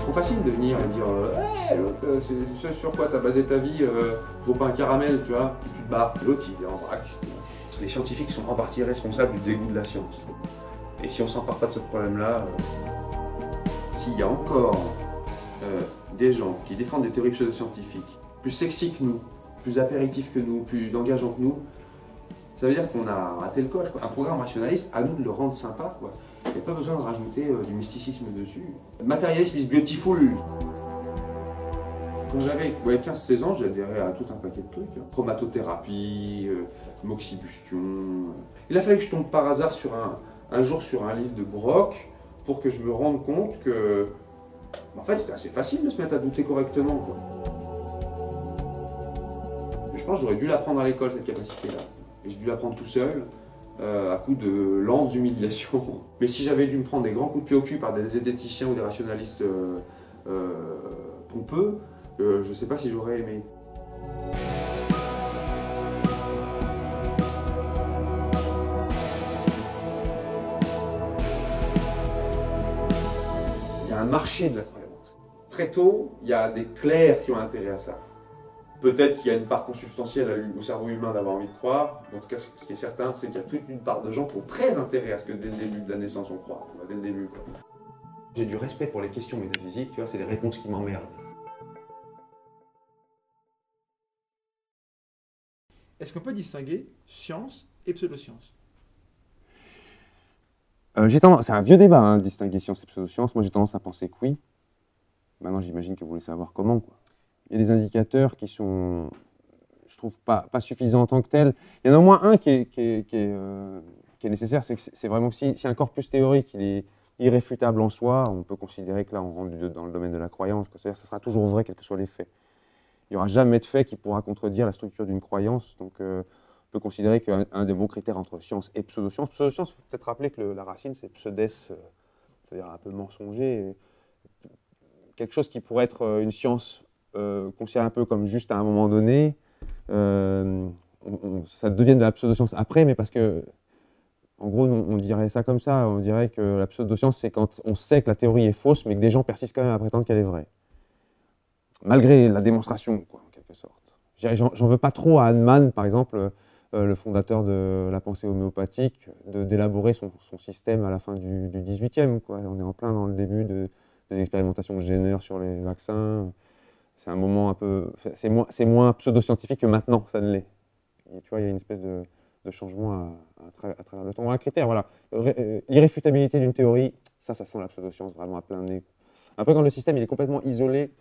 trop facile de venir et dire hey, l'autre, c'est ce sur quoi t'as basé ta vie, vaut pas un caramel, tu vois, puis tu te barres. L'autre, il est en vrac. Les scientifiques sont en partie responsables du dégoût de la science. Et si on s'empare pas de ce problème-là, s'il y a encore des gens qui défendent des théories pseudo-scientifiques, plus sexy que nous, plus apéritifs que nous, plus engageants que nous, ça veut dire qu'on a raté le coche, quoi. Un programme rationaliste, à nous de le rendre sympa, quoi. Il n'y a pas besoin de rajouter du mysticisme dessus. Materialisme is beautiful. Quand j'avais 15-16 ans, j'adhérais à tout un paquet de trucs. Chromatothérapie, moxibustion. Il a fallu que je tombe par hasard un jour sur un livre de Brock pour que je me rende compte que, en fait, c'était assez facile de se mettre à douter correctement, quoi. Je pense que j'aurais dû l'apprendre à l'école, cette capacité-là. Et j'ai dû l'apprendre tout seul, à coup de lentes humiliations. Mais si j'avais dû me prendre des grands coups de pied au cul par des zététiciens ou des rationalistes pompeux, je ne sais pas si j'aurais aimé. Il y a un marché de la croyance. Très tôt, il y a des clercs qui ont intérêt à ça. Peut-être qu'il y a une part consubstantielle au cerveau humain d'avoir envie de croire. En tout cas, ce qui est certain, c'est qu'il y a toute une part de gens qui ont très intérêt à ce que dès le début de la naissance, on croit. Dès le début, quoi. J'ai du respect pour les questions métaphysiques, tu vois, c'est les réponses qui m'emmerdent. Est-ce qu'on peut distinguer science et pseudoscience? C'est un vieux débat, hein, distinguer science et pseudoscience. Moi, j'ai tendance à penser que oui. Maintenant, j'imagine que vous voulez savoir comment, quoi. Il y a des indicateurs qui sont, je trouve, pas suffisants en tant que tels. Il y en a au moins un qui est nécessaire, c'est que c'est vraiment que si un corpus théorique il est irréfutable en soi, on peut considérer que là, on rentre dans le domaine de la croyance. C'est-à-dire que ça sera toujours vrai, quels que soient les faits. Il n'y aura jamais de fait qui pourra contredire la structure d'une croyance. Donc, on peut considérer qu'un des bons critères entre science et pseudoscience. Pseudoscience, il faut peut-être rappeler que la racine, c'est pseudes, c'est-à-dire un peu mensonger. Quelque chose qui pourrait être une science considérée un peu comme juste à un moment donné, ça devient de la pseudoscience après, mais parce que, en gros, on dirait ça comme ça. On dirait que la pseudoscience, c'est quand on sait que la théorie est fausse, mais que des gens persistent quand même à prétendre qu'elle est vraie. Malgré la démonstration, quoi, en quelque sorte. J'en veux pas trop à Hahnemann, par exemple, le fondateur de la pensée homéopathique, d'élaborer son système à la fin du 18e. Quoi. On est en plein dans le début des expérimentations de Jenner sur les vaccins. C'est un moment un peu... C'est moins pseudo-scientifique que maintenant, ça ne l'est. Tu vois, il y a une espèce de changement à travers le temps. Un critère, voilà. L'irréfutabilité d'une théorie, ça sent la pseudo-science vraiment à plein nez. Après, quand le système il est complètement isolé,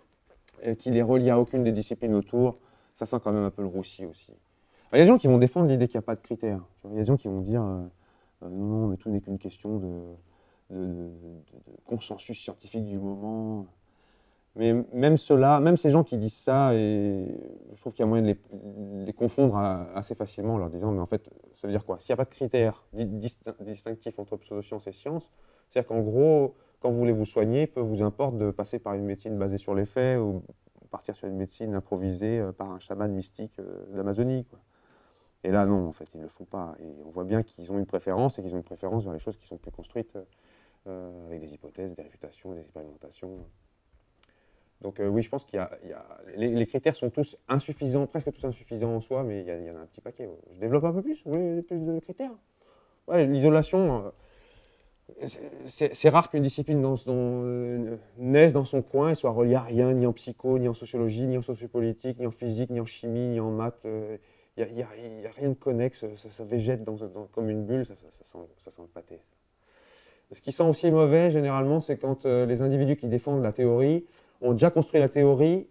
qu'il est relié à aucune des disciplines autour, ça sent quand même un peu le roussi aussi. Alors, il y a des gens qui vont défendre l'idée qu'il n'y a pas de critères. Il y a des gens qui vont dire non, mais tout n'est qu'une question de consensus scientifique du moment. Mais même ceux-là, même ces gens qui disent ça, et je trouve qu'il y a moyen de les confondre assez facilement en leur disant mais en fait, ça veut dire quoi? S'il n'y a pas de critères distinctifs entre pseudosciences et sciences, c'est-à-dire qu'en gros, quand vous voulez vous soigner, peu vous importe de passer par une médecine basée sur les faits ou partir sur une médecine improvisée par un chaman mystique de l'Amazonie, quoi. Et là, non, en fait, ils ne le font pas. Et on voit bien qu'ils ont une préférence et qu'ils ont une préférence vers les choses qui sont plus construites avec des hypothèses, des réfutations, des expérimentations. Donc oui, je pense qu'il y a les critères sont tous insuffisants, presque tous insuffisants en soi, mais il y en a un petit paquet. Je développe un peu plus, vous voulez plus de critères? Ouais, l'isolation... C'est rare qu'une discipline naisse dans son coin et soit reliée à rien, ni en psycho, ni en sociologie, ni en sociopolitique, ni en physique, ni en chimie, ni en maths. Il n'y a rien de connexe, ça végète comme une bulle, ça sent le pâté. Ce qui sent aussi mauvais, généralement, c'est quand les individus qui défendent la théorie ont déjà construit la théorie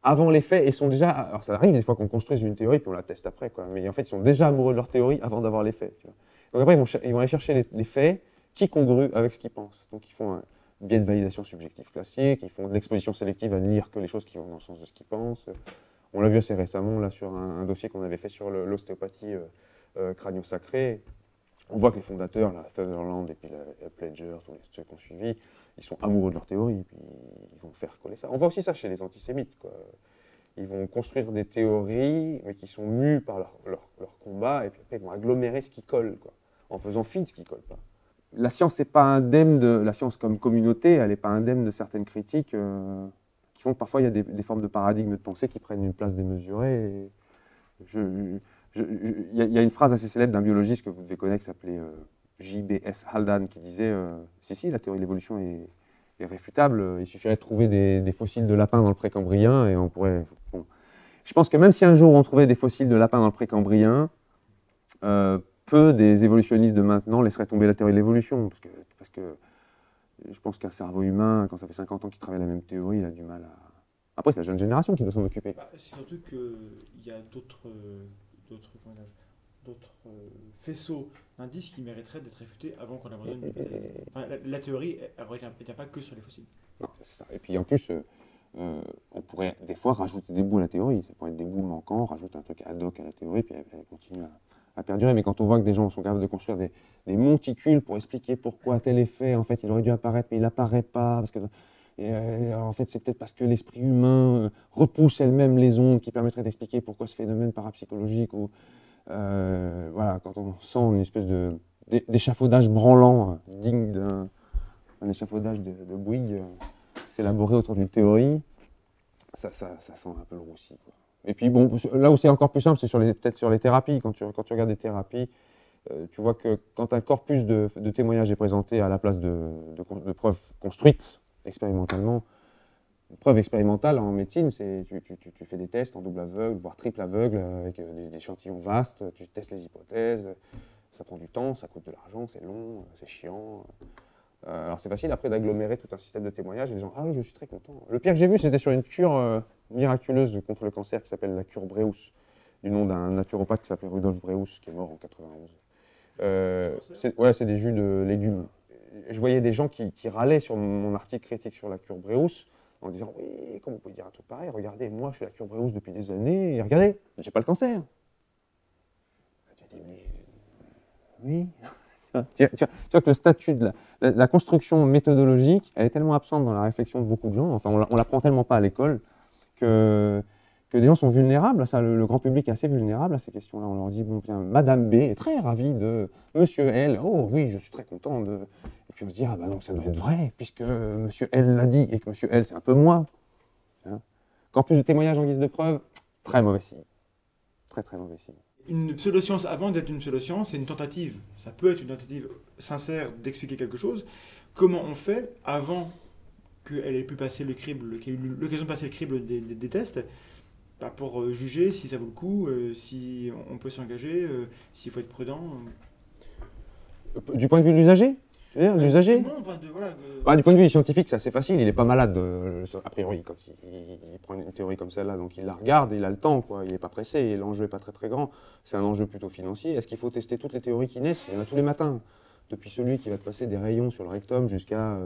avant les faits et sont déjà... Alors ça arrive des fois qu'on construise une théorie puis on la teste après, quoi, mais en fait ils sont déjà amoureux de leur théorie avant d'avoir les faits. Tu vois. Donc après, ils vont aller chercher les faits qui congruent avec ce qu'ils pensent. Donc ils font un biais de validation subjective classique, ils font de l'exposition sélective à ne lire que les choses qui vont dans le sens de ce qu'ils pensent. On l'a vu assez récemment là, sur un dossier qu'on avait fait sur l'ostéopathie crânio-sacrée. On voit que les fondateurs, là, Sutherland et puis Pledger, tous ceux qui ont suivi, ils sont amoureux de leur théorie, puis ils vont faire coller ça. On voit aussi ça chez les antisémites, quoi. Ils vont construire des théories, mais qui sont mues par leur combat, et puis après ils vont agglomérer ce qui colle, quoi, en faisant fi de ce qui ne colle pas. la science n'est pas indemne la science comme communauté, elle n'est pas indemne de certaines critiques qui font que parfois il y a des formes de paradigmes de pensée qui prennent une place démesurée. Et il y a une phrase assez célèbre d'un biologiste que vous devez connaître qui s'appelait J.B.S. Haldane qui disait si, la théorie de l'évolution est réfutable, il suffirait de trouver des fossiles de lapins dans le précambrien et on pourrait. Bon. Je pense que même si un jour on trouvait des fossiles de lapins dans le précambrien, peu des évolutionnistes de maintenant laisseraient tomber la théorie de l'évolution. Parce que je pense qu'un cerveau humain, quand ça fait 50 ans qu'il travaille la même théorie, il a du mal à. Après, c'est la jeune génération qui doit s'en occuper. Bah, c'est surtout qu'il y a d'autres faisceaux d'indices qui mériteraient d'être réfutés avant qu'on abandonne l'hypothèse. Enfin, la théorie ne tient pas que sur les fossiles. Non, c'est ça. Et puis en plus, on pourrait des fois rajouter des bouts à la théorie. Ça pourrait être des bouts manquants, rajouter un truc ad hoc à la théorie, puis elle continue à perdurer. Mais quand on voit que des gens sont capables de construire des monticules pour expliquer pourquoi tel effet, en fait, il aurait dû apparaître, mais il n'apparaît pas, parce que en fait, c'est peut-être parce que l'esprit humain repousse elle-même les ondes qui permettraient d'expliquer pourquoi ce phénomène parapsychologique, ou voilà, quand on sent une espèce d'échafaudage branlant, digne d'un échafaudage de Bouygues, s'élaborer autour d'une théorie, ça sent un peu le roussi, quoi. Et puis bon, là où c'est encore plus simple, c'est peut-être sur les thérapies. Quand tu regardes des thérapies, tu vois que quand un corpus de témoignages est présenté à la place de preuves construites expérimentalement, une preuve expérimentale en médecine, c'est tu fais des tests en double aveugle, voire triple aveugle, avec des échantillons vastes, tu testes les hypothèses, ça prend du temps, ça coûte de l'argent, c'est long, c'est chiant. Alors c'est facile après d'agglomérer tout un système de témoignages et les gens « Ah oui, je suis très content ». Le pire que j'ai vu, c'était sur une cure miraculeuse contre le cancer qui s'appelle la cure Bréus, du nom d'un naturopathe qui s'appelait Rudolf Bréus, qui est mort en 91. C'est des jus de légumes. Je voyais des gens qui râlaient sur mon article critique sur la cure Bréus en disant « Oui, comment vous pouvez dire un truc pareil? Regardez, moi je fais la cure Bréus depuis des années et regardez, j'ai pas le cancer ». Tu dis « Mais oui ». Tu vois que le statut de la construction méthodologique, elle est tellement absente dans la réflexion de beaucoup de gens, enfin on l'apprend tellement pas à l'école, que des gens sont vulnérables à ça. Le grand public est assez vulnérable à ces questions-là. On leur dit, bon, bien, Madame B est très ravie de Monsieur L. Oh oui, je suis très content de. Et puis on se dit, ah bah non, ça doit être vrai, puisque Monsieur L l'a dit, et que Monsieur L, c'est un peu moi. Hein. Corpus de témoignages en guise de preuve, très mauvais signe. Très très mauvais signe. Une pseudoscience, avant d'être une pseudoscience, c'est une tentative. Ça peut être une tentative sincère d'expliquer quelque chose. Comment on fait avant qu'elle ait pu passer le crible, qu'il y ait eu l'occasion de passer le crible des tests, pour juger si ça vaut le coup, si on peut s'engager, s'il faut être prudent. Du point de vue de l'usager? Tu veux dire, l'usager? Du point de vue scientifique, c'est assez facile. Il n'est pas malade, a priori, quand il prend une théorie comme celle-là. Donc il la regarde, il a le temps, quoi. Il n'est pas pressé, et l'enjeu n'est pas très très grand. C'est un enjeu plutôt financier. Est-ce qu'il faut tester toutes les théories qui naissent? Il y en a tous les matins. Depuis celui qui va te passer des rayons sur le rectum jusqu'à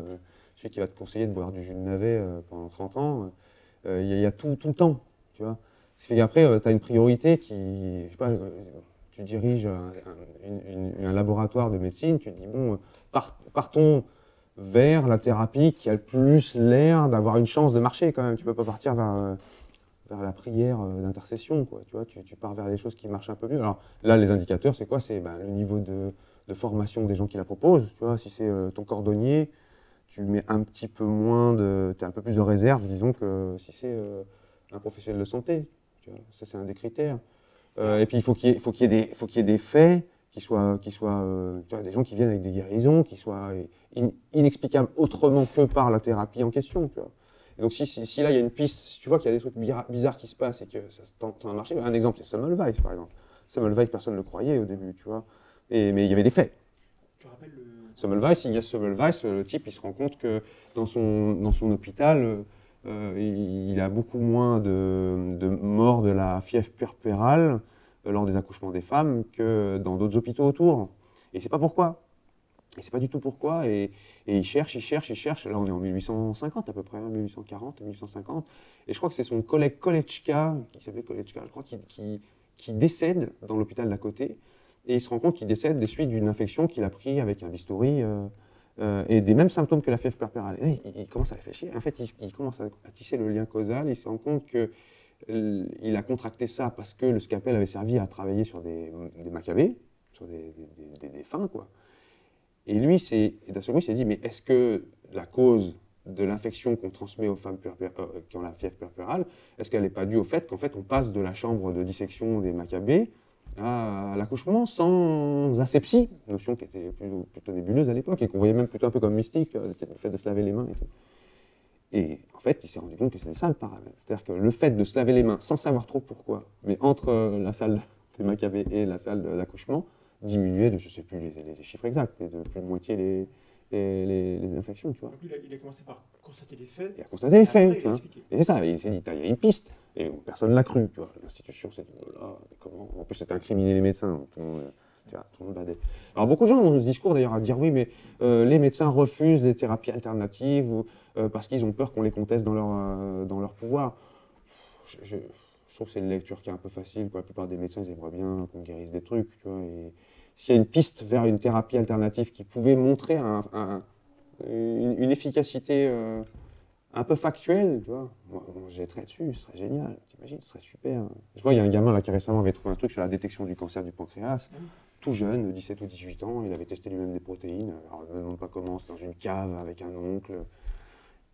celui qui va te conseiller de boire du jus de navet pendant 30 ans. Il y a tout le temps, tu vois. Ce qui fait qu'après, tu as une priorité qui, je sais pas, tu diriges un laboratoire de médecine, tu te dis, bon, partons vers la thérapie qui a le plus l'air d'avoir une chance de marcher quand même. Tu ne peux pas partir vers la prière d'intercession, quoi. Tu vois, tu pars vers les choses qui marchent un peu mieux. Alors là, les indicateurs, c'est quoi? C'est le niveau de formation des gens qui la proposent. Tu vois, si c'est ton cordonnier, tu mets un petit peu moins tu as un peu plus de réserve, disons, que si c'est un professionnel de santé. Tu vois, ça, c'est un des critères. Et puis, il faut qu'il y ait des faits qui soient tu vois, des gens qui viennent avec des guérisons, qui soient inexplicables autrement que par la thérapie en question. Tu vois. Et donc, si là, il y a une piste, si tu vois qu'il y a des trucs bizarres qui se passent et que ça tend à marcher, un exemple, c'est Semmelweis, par exemple. Semmelweis, personne ne le croyait au début, tu vois. Mais il y avait des faits. Tu rappelles Semmelweis, le type, il se rend compte que dans son hôpital, il a beaucoup moins de morts de la fièvre puerpérale lors des accouchements des femmes que dans d'autres hôpitaux autour. Et c'est pas pourquoi. Et c'est pas du tout pourquoi. Et il cherche. Là, on est en 1850 à peu près, 1840, 1850. Et je crois que c'est son collègue Kolletschka, qui s'appelait Kolletschka, je crois, qui décède dans l'hôpital d'à côté. Et il se rend compte qu'il décède des suites d'une infection qu'il a pris avec un bistouri et des mêmes symptômes que la fièvre puerpérale. Et il commence à réfléchir. En fait, il commence à tisser le lien causal. Il se rend compte qu'il a contracté ça parce que le scalpel avait servi à travailler sur des macabées, sur des défunts, quoi. Et lui, d'un seul coup, il s'est dit, mais est-ce que la cause de l'infection qu'on transmet aux femmes qui ont la fièvre puerpérale, est-ce qu'elle n'est pas due au fait qu'en fait, on passe de la chambre de dissection des Maccabées à l'accouchement sans asepsie, notion qui était plutôt nébuleuse à l'époque et qu'on voyait même plutôt un peu comme mystique, le fait de se laver les mains et tout. Et en fait, il s'est rendu compte que c'était ça le paramètre. C'est-à-dire que le fait de se laver les mains sans savoir trop pourquoi, mais entre la salle des Maccabées et la salle d'accouchement, diminuait de, je ne sais plus les chiffres exacts, mais de plus de moitié les infections, tu vois. Donc, il a commencé par constater les faits. Il a constaté les faits, Après, tu vois. Et c'est ça, il s'est dit, il y a une piste. Et personne ne l'a cru, tu vois. L'institution s'est dit, voilà, comment. En plus, c'était incriminé les médecins, tout le monde badait. Alors, beaucoup de gens ont ce discours d'ailleurs à dire, oui, mais les médecins refusent les thérapies alternatives parce qu'ils ont peur qu'on les conteste dans leur pouvoir. Je trouve que c'est une lecture qui est un peu facile, quoi. La plupart des médecins, ils aimeraient bien qu'on guérisse des trucs, tu vois. Et s'il y a une piste vers une thérapie alternative qui pouvait montrer une efficacité un peu factuelle, tu vois, moi, je jetterais dessus, ce serait génial, t'imagines, ce serait super. Je vois, il y a un gamin là qui récemment avait trouvé un truc sur la détection du cancer du pancréas, tout jeune, 17 ou 18 ans, il avait testé lui-même des protéines, alors je ne me demande pas comment, c'est dans une cave avec un oncle.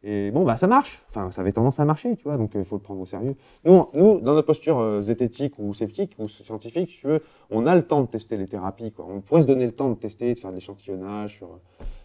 Et bon, bah ça marche, enfin ça avait tendance à marcher, tu vois, donc il faut le prendre au sérieux. Nous dans notre posture zététique ou sceptique ou scientifique, si tu veux, on a le temps de tester les thérapies, quoi. On pourrait se donner le temps de tester, de faire de l'échantillonnage sur...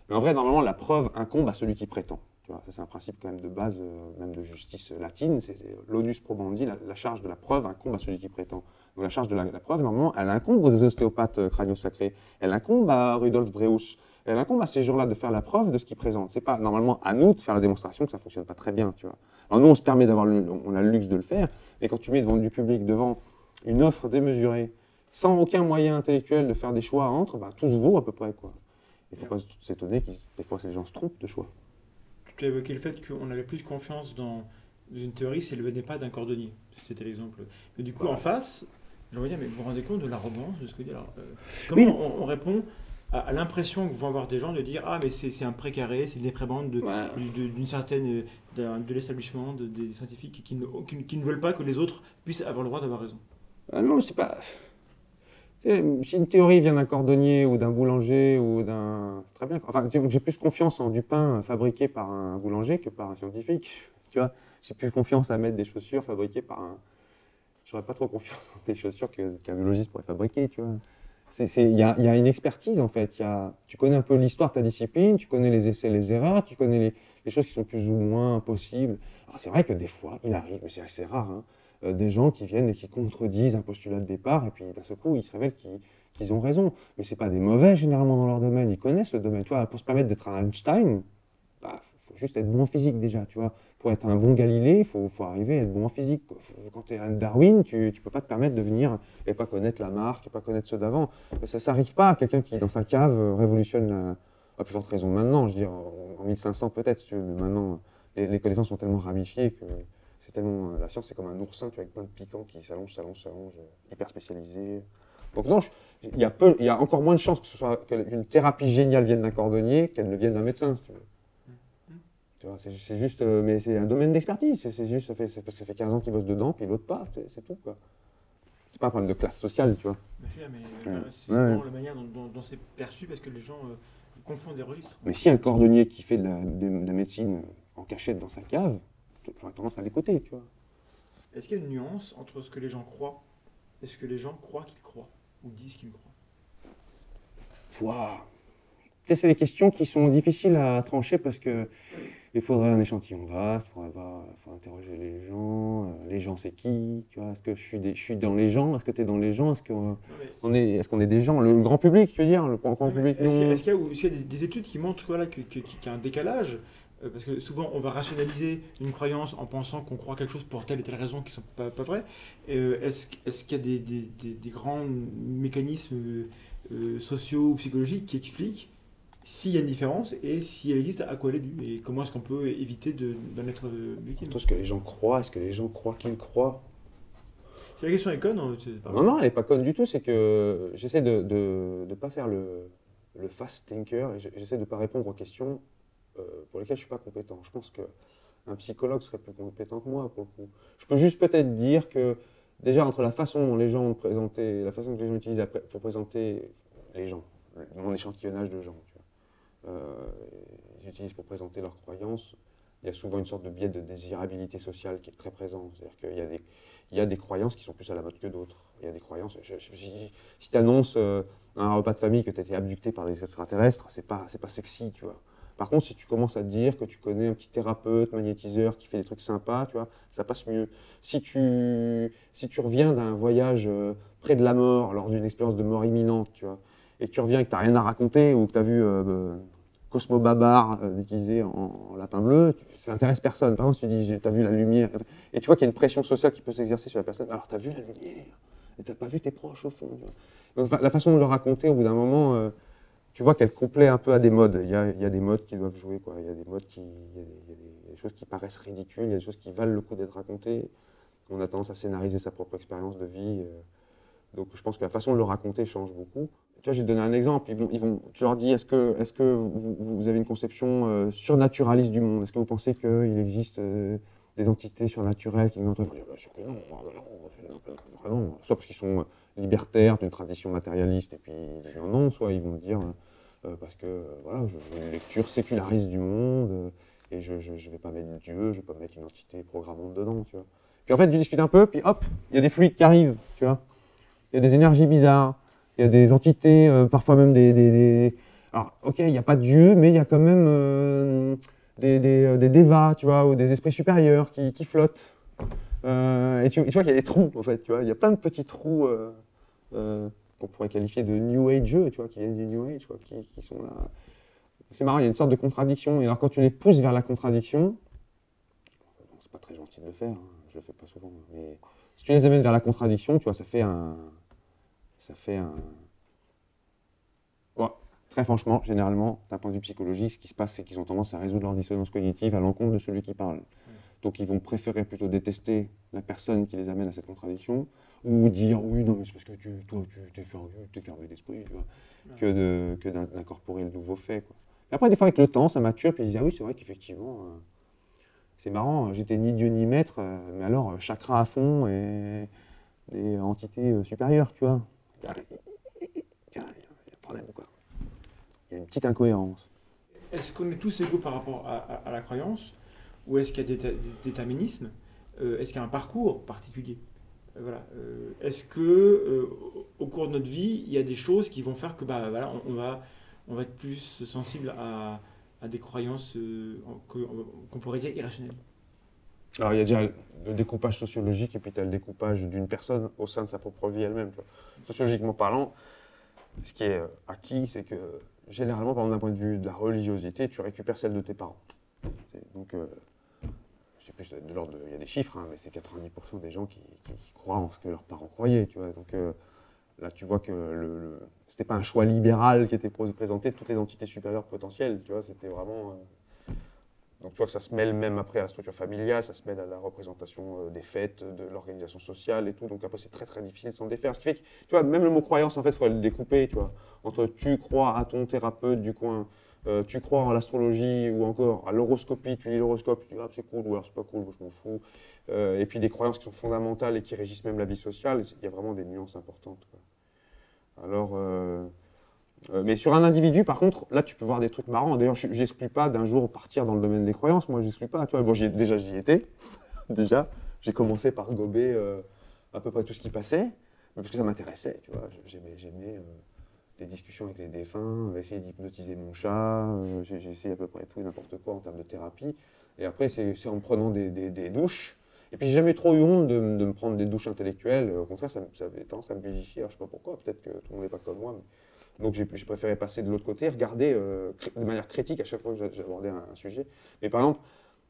Mais en vrai, normalement, la preuve incombe à celui qui prétend. Tu vois, ça, c'est un principe quand même de base, même de justice latine. C'est l'onus probandi, la charge de la preuve incombe à celui qui prétend. Donc la charge de la preuve, normalement, elle incombe aux ostéopathes crânio-sacrés. Elle incombe à Rudolf Breus. Elle incombe à ces gens-là de faire la preuve de ce qu'ils présentent. C'est pas normalement à nous de faire la démonstration que ça fonctionne pas très bien. Tu vois. Alors nous, on se permet on a le luxe de le faire. Mais quand tu mets devant du public, devant une offre démesurée, sans aucun moyen intellectuel de faire des choix entre, bah, tout se vaut à peu près, quoi. Il ne faut pas s'étonner que des fois ces gens se trompent de choix. Tu as évoqué le fait qu'on avait plus confiance dans une théorie si elle ne venait pas d'un cordonnier. C'était l'exemple. Mais du coup, en face, je veux dire, mais vous vous rendez compte de l'arrogance de ce que dit. Alors, comment on répond à l'impression que vont avoir des gens de dire ah mais c'est un précaré, c'est une prébande d'une certaine de l'établissement des scientifiques qui ne veulent pas que les autres puissent avoir le droit d'avoir raison. Non, c'est pas. Si une théorie vient d'un cordonnier ou d'un boulanger ou d'un... Très bien. Enfin, j'ai plus confiance en du pain fabriqué par un boulanger que par un scientifique. Tu vois, j'ai plus confiance à mettre des chaussures fabriquées par un... J'aurais pas trop confiance dans des chaussures qu'un biologiste pourrait fabriquer, tu vois. Il y a une expertise, en fait. Tu connais un peu l'histoire de ta discipline, tu connais les essais, les erreurs, tu connais les choses qui sont plus ou moins possibles. Alors, c'est vrai que des fois, il arrive, mais c'est assez rare, hein, des gens qui viennent et qui contredisent un postulat de départ, et puis d'un seul coup, ils se révèlent qu'ils ont raison. Mais ce n'est pas des mauvais, généralement, dans leur domaine. Ils connaissent le domaine. Tu vois, pour se permettre d'être un Einstein, bah, faut juste être bon en physique, déjà, tu vois. Pour être un bon Galilée, il faut arriver à être bon en physique. Quand tu es un Darwin, tu ne peux pas te permettre de venir et pas connaître Lamarck, et pas connaître ceux d'avant. Ça n'arrive pas à quelqu'un qui, dans sa cave, révolutionne à plus forte raison maintenant. Je veux dire, en 1500 peut-être, mais maintenant, les connaissances sont tellement ramifiées que c'est tellement... La science, c'est comme un oursin, tu vois, avec plein de piquants qui s'allongent, hyper spécialisé. Donc non, il y a encore moins de chances qu'une thérapie géniale vienne d'un cordonnier qu'elle ne vienne d'un médecin, si tu veux. C'est juste, mais c'est un domaine d'expertise. C'est juste, ça fait 15 ans qu'ils bossent dedans, puis l'autre pas, c'est tout, quoi. C'est pas un problème de classe sociale, tu vois. C'est vraiment la manière dont c'est perçu, parce que les gens confondent les registres. Mais si un cordonnier qui fait de la médecine en cachette dans sa cave, j'aurais tendance à l'écouter, tu vois. Est-ce qu'il y a une nuance entre ce que les gens croient et ce que les gens croient qu'ils croient, ou disent qu'ils croient? Waouh. C'est des questions qui sont difficiles à trancher parce que il faudrait un échantillon vaste, il faut interroger les gens c'est qui, tu vois, est-ce que je suis dans les gens, est-ce que tu es dans les gens, est-ce qu'on est des gens, le grand public, tu veux dire, le grand public. Est-ce qu'il y a des études qui montrent qu'il y a un décalage, parce que souvent on va rationaliser une croyance en pensant qu'on croit quelque chose pour telle et telle raison qui ne sont pas vraies. Est-ce qu'il y a des grands mécanismes sociaux ou psychologiques qui expliquent s'il y a une différence et si elle existe, à quoi elle est due et comment est-ce qu'on peut éviter d'en être victime. Est-ce que les gens croient qu'ils croient? Si la question est conne, non, elle n'est pas conne du tout, c'est que j'essaie de ne pas faire le fast thinker et j'essaie de ne pas répondre aux questions pour lesquelles je ne suis pas compétent. Je pense qu'un psychologue serait plus compétent que moi pour le coup. Je peux juste peut-être dire que déjà entre la façon dont les gens la façon que les gens utilisent pour présenter les gens, mon échantillonnage de gens, tu vois. ils utilisent pour présenter leurs croyances, il y a souvent une sorte de biais de désirabilité sociale qui est très présent. C'est-à-dire qu'il y a des croyances qui sont plus à la mode que d'autres. Il y a des croyances. Si tu annonces un repas de famille que tu as été abducté par des extraterrestres, c'est pas sexy, tu vois. Par contre, si tu commences à te dire que tu connais un petit thérapeute, magnétiseur qui fait des trucs sympas, tu vois, ça passe mieux. Si tu reviens d'un voyage près de la mort, lors d'une expérience de mort imminente, tu vois, et que tu reviens et que tu n'as rien à raconter, ou que tu as vu Cosmo Babar déguisé en lapin bleu, ça n'intéresse personne. Par contre, si tu dis, tu as vu la lumière, et tu vois qu'il y a une pression sociale qui peut s'exercer sur la personne, alors tu as vu la lumière, et tu n'as pas vu tes proches au fond. Tu vois. Donc, la façon de le raconter, au bout d'un moment, tu vois qu'elle complaît un peu à des modes. Il y a des modes qui doivent jouer, quoi. Il y a des modes il y a des choses qui paraissent ridicules, il y a des choses qui valent le coup d'être racontées. On a tendance à scénariser sa propre expérience de vie. Donc je pense que la façon de le raconter change beaucoup. Tu vois, j'ai donné un exemple. Tu leur dis, est-ce que vous avez une conception surnaturaliste du monde? Est-ce que vous pensez qu'il existe des entités surnaturelles qui nous entourent? Ils vont dire, bien sûr que non, vraiment. Soit parce qu'ils sont libertaires d'une tradition matérialiste et puis ils disent non, soit ils vont dire parce que voilà, j'ai une lecture séculariste du monde et je ne vais pas mettre Dieu, je ne vais pas mettre une entité programmante dedans, tu vois. Puis en fait, tu discutes un peu, puis hop, il y a des fluides qui arrivent, tu vois. Il y a des énergies bizarres, il y a des entités, parfois même Alors, ok, il n'y a pas de Dieu, mais il y a quand même des dévas, tu vois, ou des esprits supérieurs qui flottent. Et tu vois qu'il y a des trous, en fait, tu vois. Il y a plein de petits trous qu'on pourrait qualifier de New Age, tu vois, qui viennent du New Age, quoi, qui sont là. C'est marrant, il y a une sorte de contradiction. Et alors, quand tu les pousses vers la contradiction, c'est pas très gentil de le faire, hein, je le fais pas souvent, mais si tu les amènes vers la contradiction, tu vois, ça fait un... Bon, très franchement, généralement, d'un point de vue psychologique, ce qui se passe, c'est qu'ils ont tendance à résoudre leur dissonance cognitive à l'encontre de celui qui parle. Donc ils vont préférer plutôt détester la personne qui les amène à cette contradiction, ou dire oui, non, mais c'est parce que toi, tu t'es fermé d'esprit, tu vois, que d'incorporer le nouveau fait, quoi. Et après, des fois, avec le temps, ça mature, puis ils disent ah oui, c'est vrai qu'effectivement, c'est marrant, j'étais ni Dieu ni maître, mais alors chakra à fond et des entités supérieures, tu vois. Il y a un problème, quoi. Il y a une petite incohérence. Est-ce qu'on est tous égaux par rapport à la croyance? Ou est-ce qu'il y a des déterminismes? Est-ce qu'il y a un parcours particulier? Voilà. Est-ce que au cours de notre vie, il y a des choses qui vont faire que voilà, on va être plus sensible à des croyances qu'on pourrait dire irrationnelles? Alors il y a déjà le découpage sociologique et puis tu as le découpage d'une personne au sein de sa propre vie elle-même. Sociologiquement parlant, ce qui est acquis, c'est que généralement, par exemple, d'un point de vue de la religiosité, tu récupères celle de tes parents. Donc, je sais plus de l'ordre, il y a des chiffres, hein, mais c'est 90% des gens qui croient en ce que leurs parents croyaient, tu vois. Donc là, tu vois que c'était pas un choix libéral qui était présenté de toutes les entités supérieures potentielles, tu vois. C'était vraiment. Donc tu vois que ça se mêle même après à la structure familiale, ça se mêle à la représentation des fêtes, de l'organisation sociale et tout. Donc après, c'est très très difficile de s'en défaire. Ce qui fait que, tu vois, même le mot croyance, en fait, il faut le découper, tu vois. Entre tu crois à ton thérapeute du coin. Tu crois en l'astrologie ou encore à l'horoscopie, tu lis l'horoscope, tu dis ah, c'est cool ou alors c'est pas cool, je m'en fous. Et puis des croyances qui sont fondamentales et qui régissent même la vie sociale, il y a vraiment des nuances importantes, quoi. Alors, mais sur un individu, par contre, là tu peux voir des trucs marrants. D'ailleurs, je n'exclus pas d'un jour partir dans le domaine des croyances, moi je n'exclus pas. Tu vois, bon, déjà j'y étais, déjà. J'ai commencé par gober à peu près tout ce qui passait, parce que ça m'intéressait, tu vois. J'aimais des discussions avec les défunts, essayer d'hypnotiser mon chat, j'ai essayé à peu près tout et n'importe quoi en termes de thérapie. Et après, c'est en prenant des douches. Et puis, j'ai jamais trop eu honte de me prendre des douches intellectuelles. Au contraire, ça avait tendance à me busifier. Alors, je ne sais pas pourquoi, peut-être que tout le monde n'est pas comme moi. Mais... Donc, j'ai préféré passer de l'autre côté, regarder de manière critique à chaque fois que j'abordais un sujet. Mais par exemple,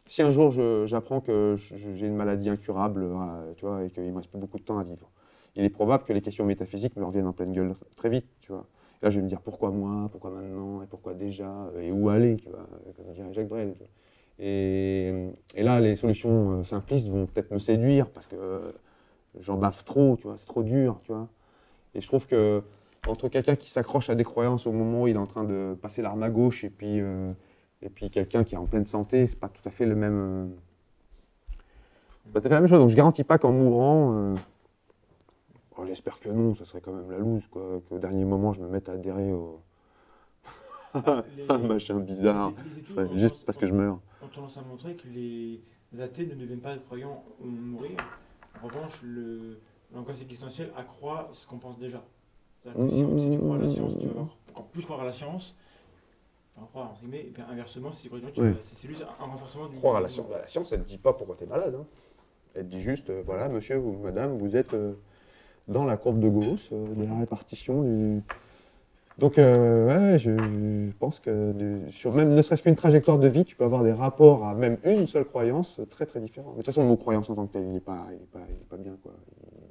si un jour j'apprends que j'ai une maladie incurable, tu vois, et qu'il ne me reste plus beaucoup de temps à vivre, il est probable que les questions métaphysiques me reviennent en pleine gueule très vite, tu vois. Là, je vais me dire pourquoi moi, pourquoi maintenant, et pourquoi déjà, et où aller, tu vois, comme dirait Jacques Brel. Et là, les solutions simplistes vont peut-être me séduire parce que j'en baffe trop, tu vois, c'est trop dur, tu vois. Et je trouve que entre quelqu'un qui s'accroche à des croyances au moment où il est en train de passer l'arme à gauche et puis quelqu'un qui est en pleine santé, c'est pas tout à fait le même. C'est pas tout à fait la même chose. Donc je garantis pas qu'en mourant. J'espère que non, ça serait quand même la loose, quoi, qu'au dernier moment je me mette à adhérer Un machin bizarre, les études ouais, juste parce que je meurs. ont tendance à montrer que les athées ne deviennent pas croyants ou mourir. En revanche, l'angoisse existentielle accroît ce qu'on pense déjà. C'est-à-dire que si tu crois à la science, tu vas encore plus croire à la science. Enfin, croire, entre guillemets, et bien inversement, si tu crois à la science, c'est juste un renforcement du. Croire à la science. La science, elle ne te dit pas pourquoi tu es malade. Hein. Elle te dit juste, voilà, monsieur ou madame, vous êtes dans la courbe de Gauss, de la répartition du. Donc, ouais, je pense que sur même ne serait-ce qu'une trajectoire de vie, tu peux avoir des rapports à même une seule croyance très très différents. Mais de toute façon, le mot croyance en tant que tel, il n'est pas bien, quoi.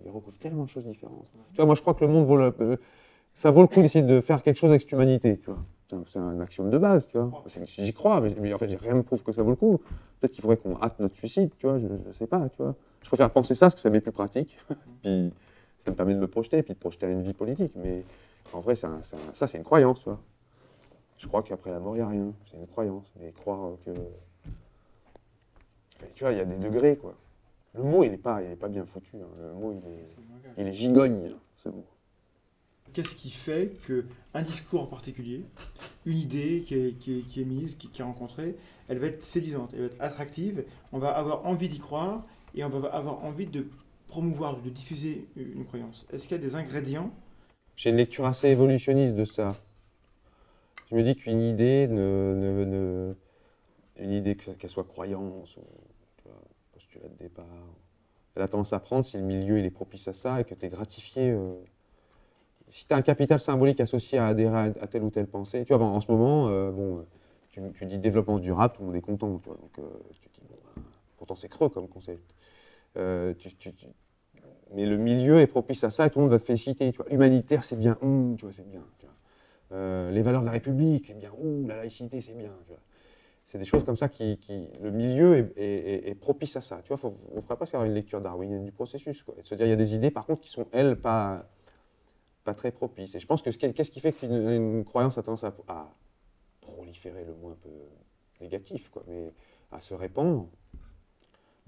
Il recouvre tellement de choses différentes. Tu vois, moi, je crois que le monde ça vaut le coup d'essayer de faire quelque chose avec cette humanité, tu vois. C'est un axiome de base, tu vois. J'y crois, mais en fait, j'ai rien me prouve que ça vaut le coup. Peut-être qu'il faudrait qu'on hâte notre suicide, tu vois, je sais pas, tu vois. Je préfère penser ça parce que ça m'est plus pratique. Puis ça me permet de me projeter, puis de projeter une vie politique. Mais en vrai, ça, c'est une croyance, tu vois. Je crois qu'après la mort, il n'y a rien. C'est une croyance. Mais croire que. Tu vois, il y a des degrés, quoi. Le mot, il n'est pas bien foutu. Hein. Le mot, il est gigogne, ce mot. Qu'est-ce qui fait qu'un discours en particulier, une idée qui est mise, qui est rencontrée, elle va être séduisante, elle va être attractive, on va avoir envie d'y croire et on va avoir envie de promouvoir, de diffuser une croyance. Est-ce qu'il y a des ingrédients? J'ai une lecture assez évolutionniste de ça. Je me dis qu'une idée, une idée qu'elle soit croyance, ou tu vois, postulat de départ, elle a tendance à prendre si le milieu il est propice à ça et que tu es gratifié. Si tu as un capital symbolique associé à adhérer à telle ou telle pensée, tu vois, en ce moment, tu dis développement durable, tout le monde est content, tu vois, donc tu dis, bon, pourtant c'est creux comme concept. Mais le milieu est propice à ça et tout le monde va te féliciter, tu vois. Humanitaire, c'est bien, tu vois, c'est bien. Tu vois. Les valeurs de la République, c'est bien, la laïcité, c'est bien. Tu vois. C'est des choses comme ça le milieu est propice à ça. Tu vois, on ne ferait pas faire une lecture darwinienne du processus, quoi. Et se dire, il y a des idées, par contre, qui sont, elles, pas très propices. Et je pense que qu'est-ce qui fait qu'une croyance a tendance à proliférer, le mot un peu négatif, quoi, mais à se répandre,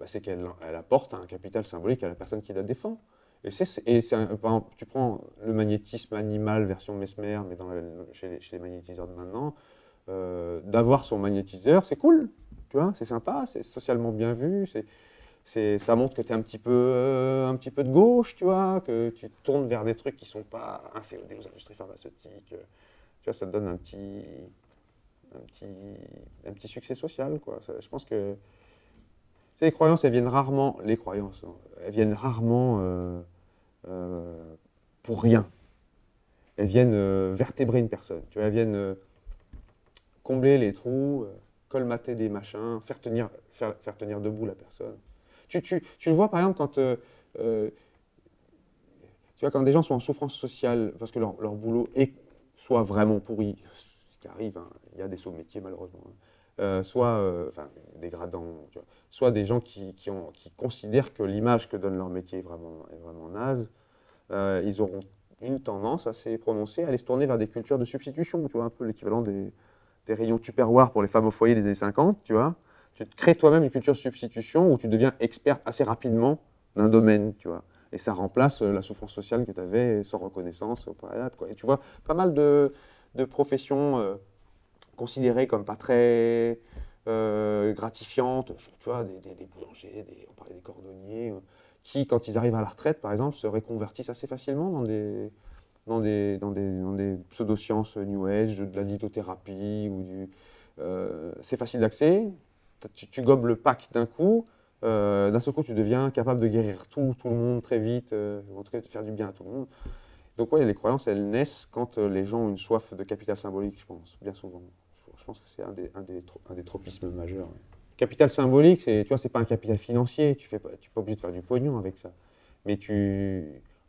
c'est qu'elle apporte un capital symbolique à la personne qui la défend. Et par exemple, tu prends le magnétisme animal version Mesmer, mais chez les magnétiseurs de maintenant, d'avoir son magnétiseur, c'est cool, tu vois, c'est sympa, c'est socialement bien vu, ça montre que tu es un petit peu de gauche, tu vois, que tu te tournes vers des trucs qui ne sont pas inféodés aux industries pharmaceutiques. Tu vois, ça te donne un petit succès social, quoi. Je pense que les croyances, elles viennent rarement, elles viennent rarement pour rien. Elles viennent vertébrer une personne, tu vois, elles viennent combler les trous, colmater des machins, faire tenir debout la personne. Tu le vois par exemple quand, tu vois, quand des gens sont en souffrance sociale parce que leur boulot est soit vraiment pourri, ce qui arrive, hein, il y a des sauts de métier malheureusement, hein, soit dégradants, tu vois, soit des gens qui considèrent que l'image que donne leur métier est vraiment naze, ils auront une tendance assez prononcée à aller se tourner vers des cultures de substitution, tu vois, un peu l'équivalent des rayons Tupperware pour les femmes au foyer des années 50, tu vois. Tu te crées toi-même une culture de substitution où tu deviens expert assez rapidement d'un domaine, tu vois. Et ça remplace la souffrance sociale que tu avais sans reconnaissance au préalable, quoi. Et tu vois pas mal de professions considérées comme pas très gratifiantes, tu vois, des boulangers, on parlait des cordonniers, qui, quand ils arrivent à la retraite, par exemple, se reconvertissent assez facilement dans des pseudosciences New Age, de la lithothérapie, c'est facile d'accès, tu gobes le pack d'un coup, d'un seul coup tu deviens capable de guérir tout le monde très vite, ou en tout cas de faire du bien à tout le monde. Donc ouais, les croyances, elles naissent quand les gens ont une soif de capital symbolique, je pense, bien souvent. Je pense que c'est un des tropismes majeurs. Ouais. Capital symbolique, tu vois, c'est pas un capital financier, tu n'es pas obligé de faire du pognon avec ça. Mais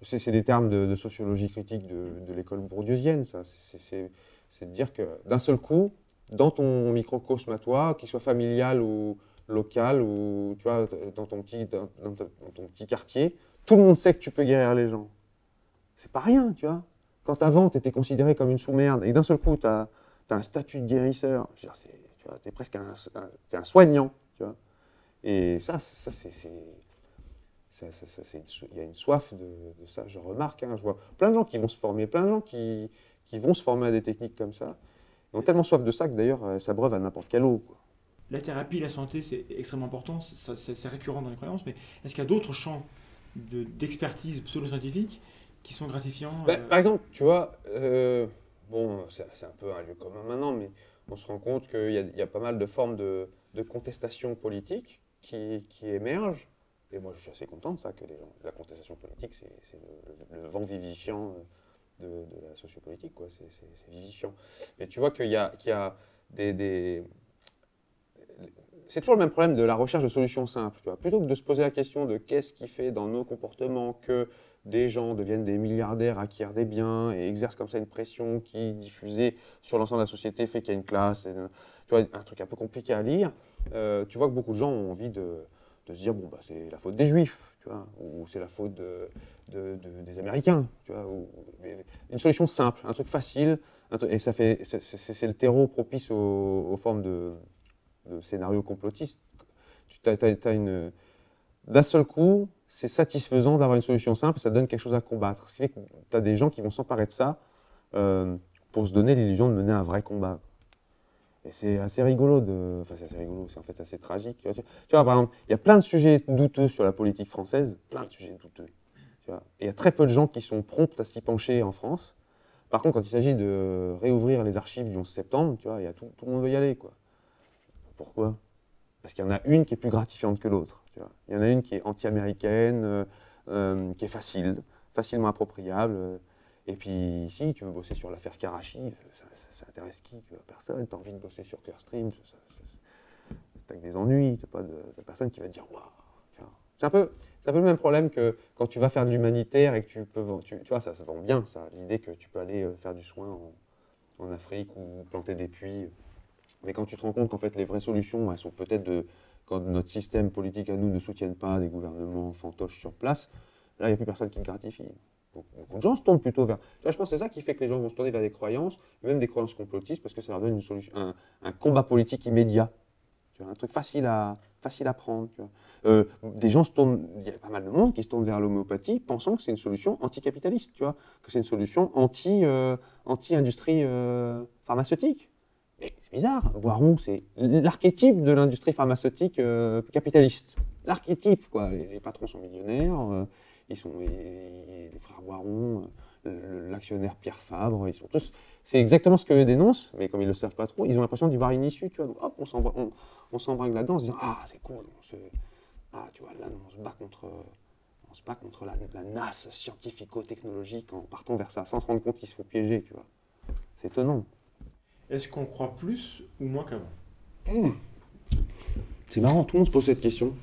c'est des termes de sociologie critique de l'école bourdieusienne, ça. C'est de dire que d'un seul coup, dans ton microcosme à toi, qu'il soit familial ou local, ou tu vois, dans ton petit quartier, tout le monde sait que tu peux guérir les gens. C'est pas rien, tu vois. Quand avant, tu étais considéré comme une sous-merde, et d'un seul coup, tu as un statut de guérisseur, tu es presque un soignant, tu vois. Et ça il y a une soif de ça, je remarque, hein, je vois plein de gens qui vont se former, plein de gens qui vont se former à des techniques comme ça. Ils ont tellement soif de ça que d'ailleurs, ça breuve à n'importe quelle eau, quoi. La thérapie, la santé, c'est extrêmement important, c'est récurrent dans les croyances, mais est-ce qu'il y a d'autres champs d'expertise pseudo-scientifique qui sont gratifiants Par exemple, tu vois, bon, c'est un peu un lieu commun maintenant, mais on se rend compte qu'il y a pas mal de formes de contestation politique qui émergent. Et moi, je suis assez content de ça, que la contestation politique, c'est le vent vivifiant de la sociopolitique, quoi. C'est vivifiant. Et tu vois qu'il y a des c'est toujours le même problème de la recherche de solutions simples. Tu vois. Plutôt que de se poser la question de qu'est-ce qui fait dans nos comportements que des gens deviennent des milliardaires, acquièrent des biens et exercent comme ça une pression qui, diffusée sur l'ensemble de la société, fait qu'il y a une classe. Tu vois, un truc un peu compliqué à lire. Tu vois que beaucoup de gens ont envie de se dire bon, bah, c'est la faute des Juifs, tu vois, ou c'est la faute des Américains. Tu vois, une solution simple, un truc facile, et c'est le terreau propice aux formes de scénario complotiste. D'un seul coup, c'est satisfaisant d'avoir une solution simple, ça donne quelque chose à combattre. Ce qui fait que tu as des gens qui vont s'emparer de ça pour se donner l'illusion de mener un vrai combat. Et c'est assez rigolo, enfin c'est assez rigolo, c'est en fait assez tragique. Tu vois, par exemple, il y a plein de sujets douteux sur la politique française, plein de sujets douteux. Tu vois, et il y a très peu de gens qui sont prompts à s'y pencher en France. Par contre, quand il s'agit de réouvrir les archives du 11 septembre, tu vois, tout le monde veut y aller, quoi. Pourquoi ? Parce qu'il y en a une qui est plus gratifiante que l'autre. Il y en a une qui est anti-américaine, qui est facilement appropriable. Et puis ici, tu veux bosser sur l'affaire Karachi, ça intéresse qui ? Personne. Tu as envie de bosser sur Clearstream, tu as que des ennuis, tu n'as pas de personne qui va te dire waouh. C'est un peu le même problème que quand tu vas faire de l'humanitaire et que tu vois, ça se vend bien, ça, l'idée que tu peux aller faire du soin en Afrique ou planter des puits. Mais quand tu te rends compte qu'en fait les vraies solutions, elles sont peut-être quand notre système politique à nous ne soutienne pas des gouvernements fantoches sur place, là il n'y a plus personne qui te gratifie. Donc, beaucoup de gens se tournent plutôt vers... Tu vois, je pense que c'est ça qui fait que les gens vont se tourner vers des croyances, même des croyances complotistes, parce que ça leur donne une solution, un combat politique immédiat. Tu vois, un truc facile à prendre. Tu vois. Des gens se tournent... Il y a pas mal de monde qui se tourne vers l'homéopathie, pensant que c'est une solution anticapitaliste, tu vois, que c'est une solution anti-industrie pharmaceutique. Mais c'est bizarre, Boiron, c'est l'archétype de l'industrie pharmaceutique capitaliste. L'archétype, quoi. Les patrons sont millionnaires, ils sont les frères Boiron, l'actionnaire Pierre Fabre, ils sont tous... C'est exactement ce qu'eux dénoncent, mais comme ils ne le savent pas trop, ils ont l'impression d'y voir une issue, tu vois. Donc hop, on s'embringue là-dedans en se disant « Ah, c'est cool, tu vois, là, on se bat contre la nasse scientifico-technologique en partant vers ça, sans se rendre compte qu'ils se font piéger, tu vois. C'est étonnant. » Est-ce qu'on croit plus ou moins qu'avant ? C'est marrant, tout le monde se pose cette question.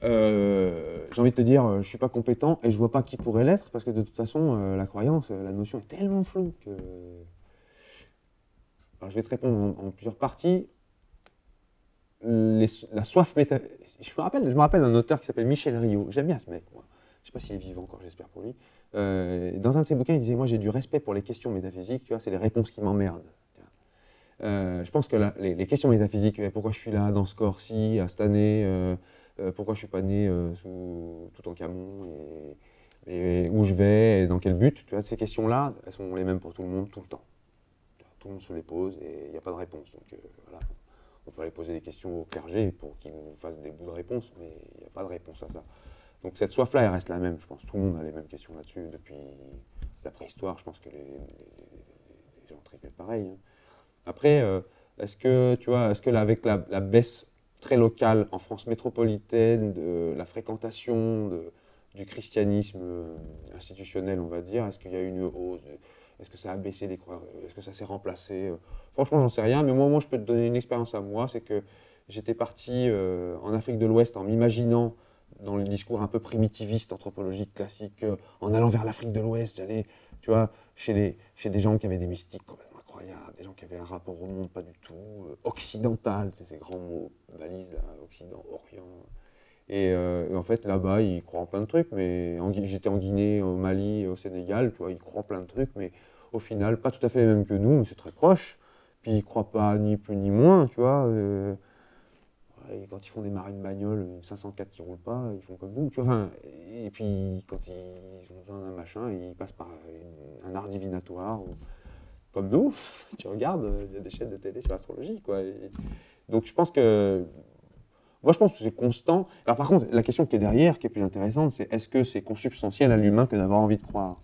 J'ai envie de te dire, je ne suis pas compétent et je ne vois pas qui pourrait l'être, parce que de toute façon, la croyance, la notion est tellement floue que... Alors, je vais te répondre en plusieurs parties. La soif je me rappelle d'un auteur qui s'appelle Michel Rio. J'aime bien ce mec, moi. Je ne sais pas s'il est vivant encore, j'espère pour lui. Dans un de ses bouquins, il disait « Moi, j'ai du respect pour les questions métaphysiques, tu vois, c'est les réponses qui m'emmerdent. » Je pense que les questions métaphysiques, pourquoi je suis là, dans ce corps-ci, à cette année, pourquoi je ne suis pas né sous Toutankhamon, et où je vais, et dans quel but, tu vois, ces questions-là, elles sont les mêmes pour tout le monde, tout le temps. Tout le monde se les pose et il n'y a pas de réponse. Donc voilà, on peut aller poser des questions au clergé pour qu'ils nous fassent des bouts de réponse, mais il n'y a pas de réponse à ça. Donc cette soif-là, elle reste la même, je pense. Tout le monde a les mêmes questions là-dessus. Depuis la préhistoire, je pense que les gens tripaient pareil. Hein. Après, est-ce que là, avec la baisse très locale en France métropolitaine de la fréquentation du christianisme institutionnel, on va dire, est-ce qu'il y a eu une hausse, est-ce que ça a baissé les croyances, est-ce que ça s'est remplacé Franchement, j'en sais rien, mais moi, je peux te donner une expérience à moi, c'est que j'étais parti en Afrique de l'Ouest en m'imaginant dans le discours un peu primitiviste, anthropologique, classique, en allant vers l'Afrique de l'Ouest, j'allais, tu vois, chez des gens qui avaient des mystiques complètement incroyables, des gens qui avaient un rapport au monde pas du tout, occidental, c'est ces grands mots, valise, là, Occident, Orient. Et en fait, là-bas, ils croient en plein de trucs, mais j'étais en Guinée, au Mali, au Sénégal, tu vois, ils croient en plein de trucs, mais au final, pas tout à fait les mêmes que nous, mais c'est très proche. Puis ils croient pas ni plus ni moins, tu vois. Et quand ils font des marées de bagnole, une 504 qui ne roule pas, ils font comme vous. Tu vois, et puis quand ils ont besoin d'un machin, ils passent par un art divinatoire. comme nous, tu regardes, il y a des chaînes de télé sur l'astrologie, quoi. Donc je pense que c'est constant. Alors par contre, la question qui est derrière, qui est plus intéressante, c'est est-ce que c'est consubstantiel à l'humain que d'avoir envie de croire?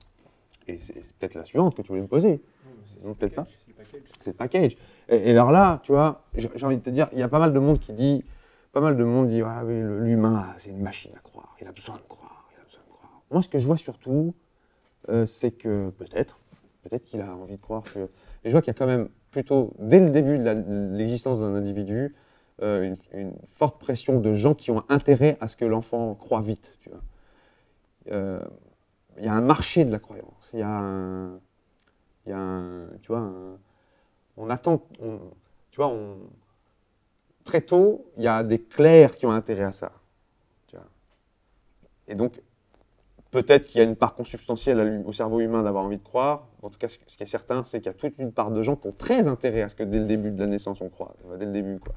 Et c'est peut-être la suivante que tu voulais me poser. Non, peut-être pas. C'est le package. Et alors là, tu vois, j'ai envie de te dire, il y a pas mal de monde qui dit, ah oui, l'humain, c'est une machine à croire, il a besoin de croire, il a besoin de croire. Moi, ce que je vois surtout, c'est que peut-être qu'il a envie de croire que... Et je vois qu'il y a quand même plutôt, dès le début de l'existence d'un individu, une forte pression de gens qui ont intérêt à ce que l'enfant croie vite, tu vois. Il y a un marché de la croyance, tu vois, on attend, tu vois, très tôt, il y a des clercs qui ont intérêt à ça, tu vois. Et donc, peut-être qu'il y a une part consubstantielle au cerveau humain d'avoir envie de croire. En tout cas, ce qui est certain, c'est qu'il y a toute une part de gens qui ont très intérêt à ce que dès le début de la naissance, on croit, dès le début, quoi.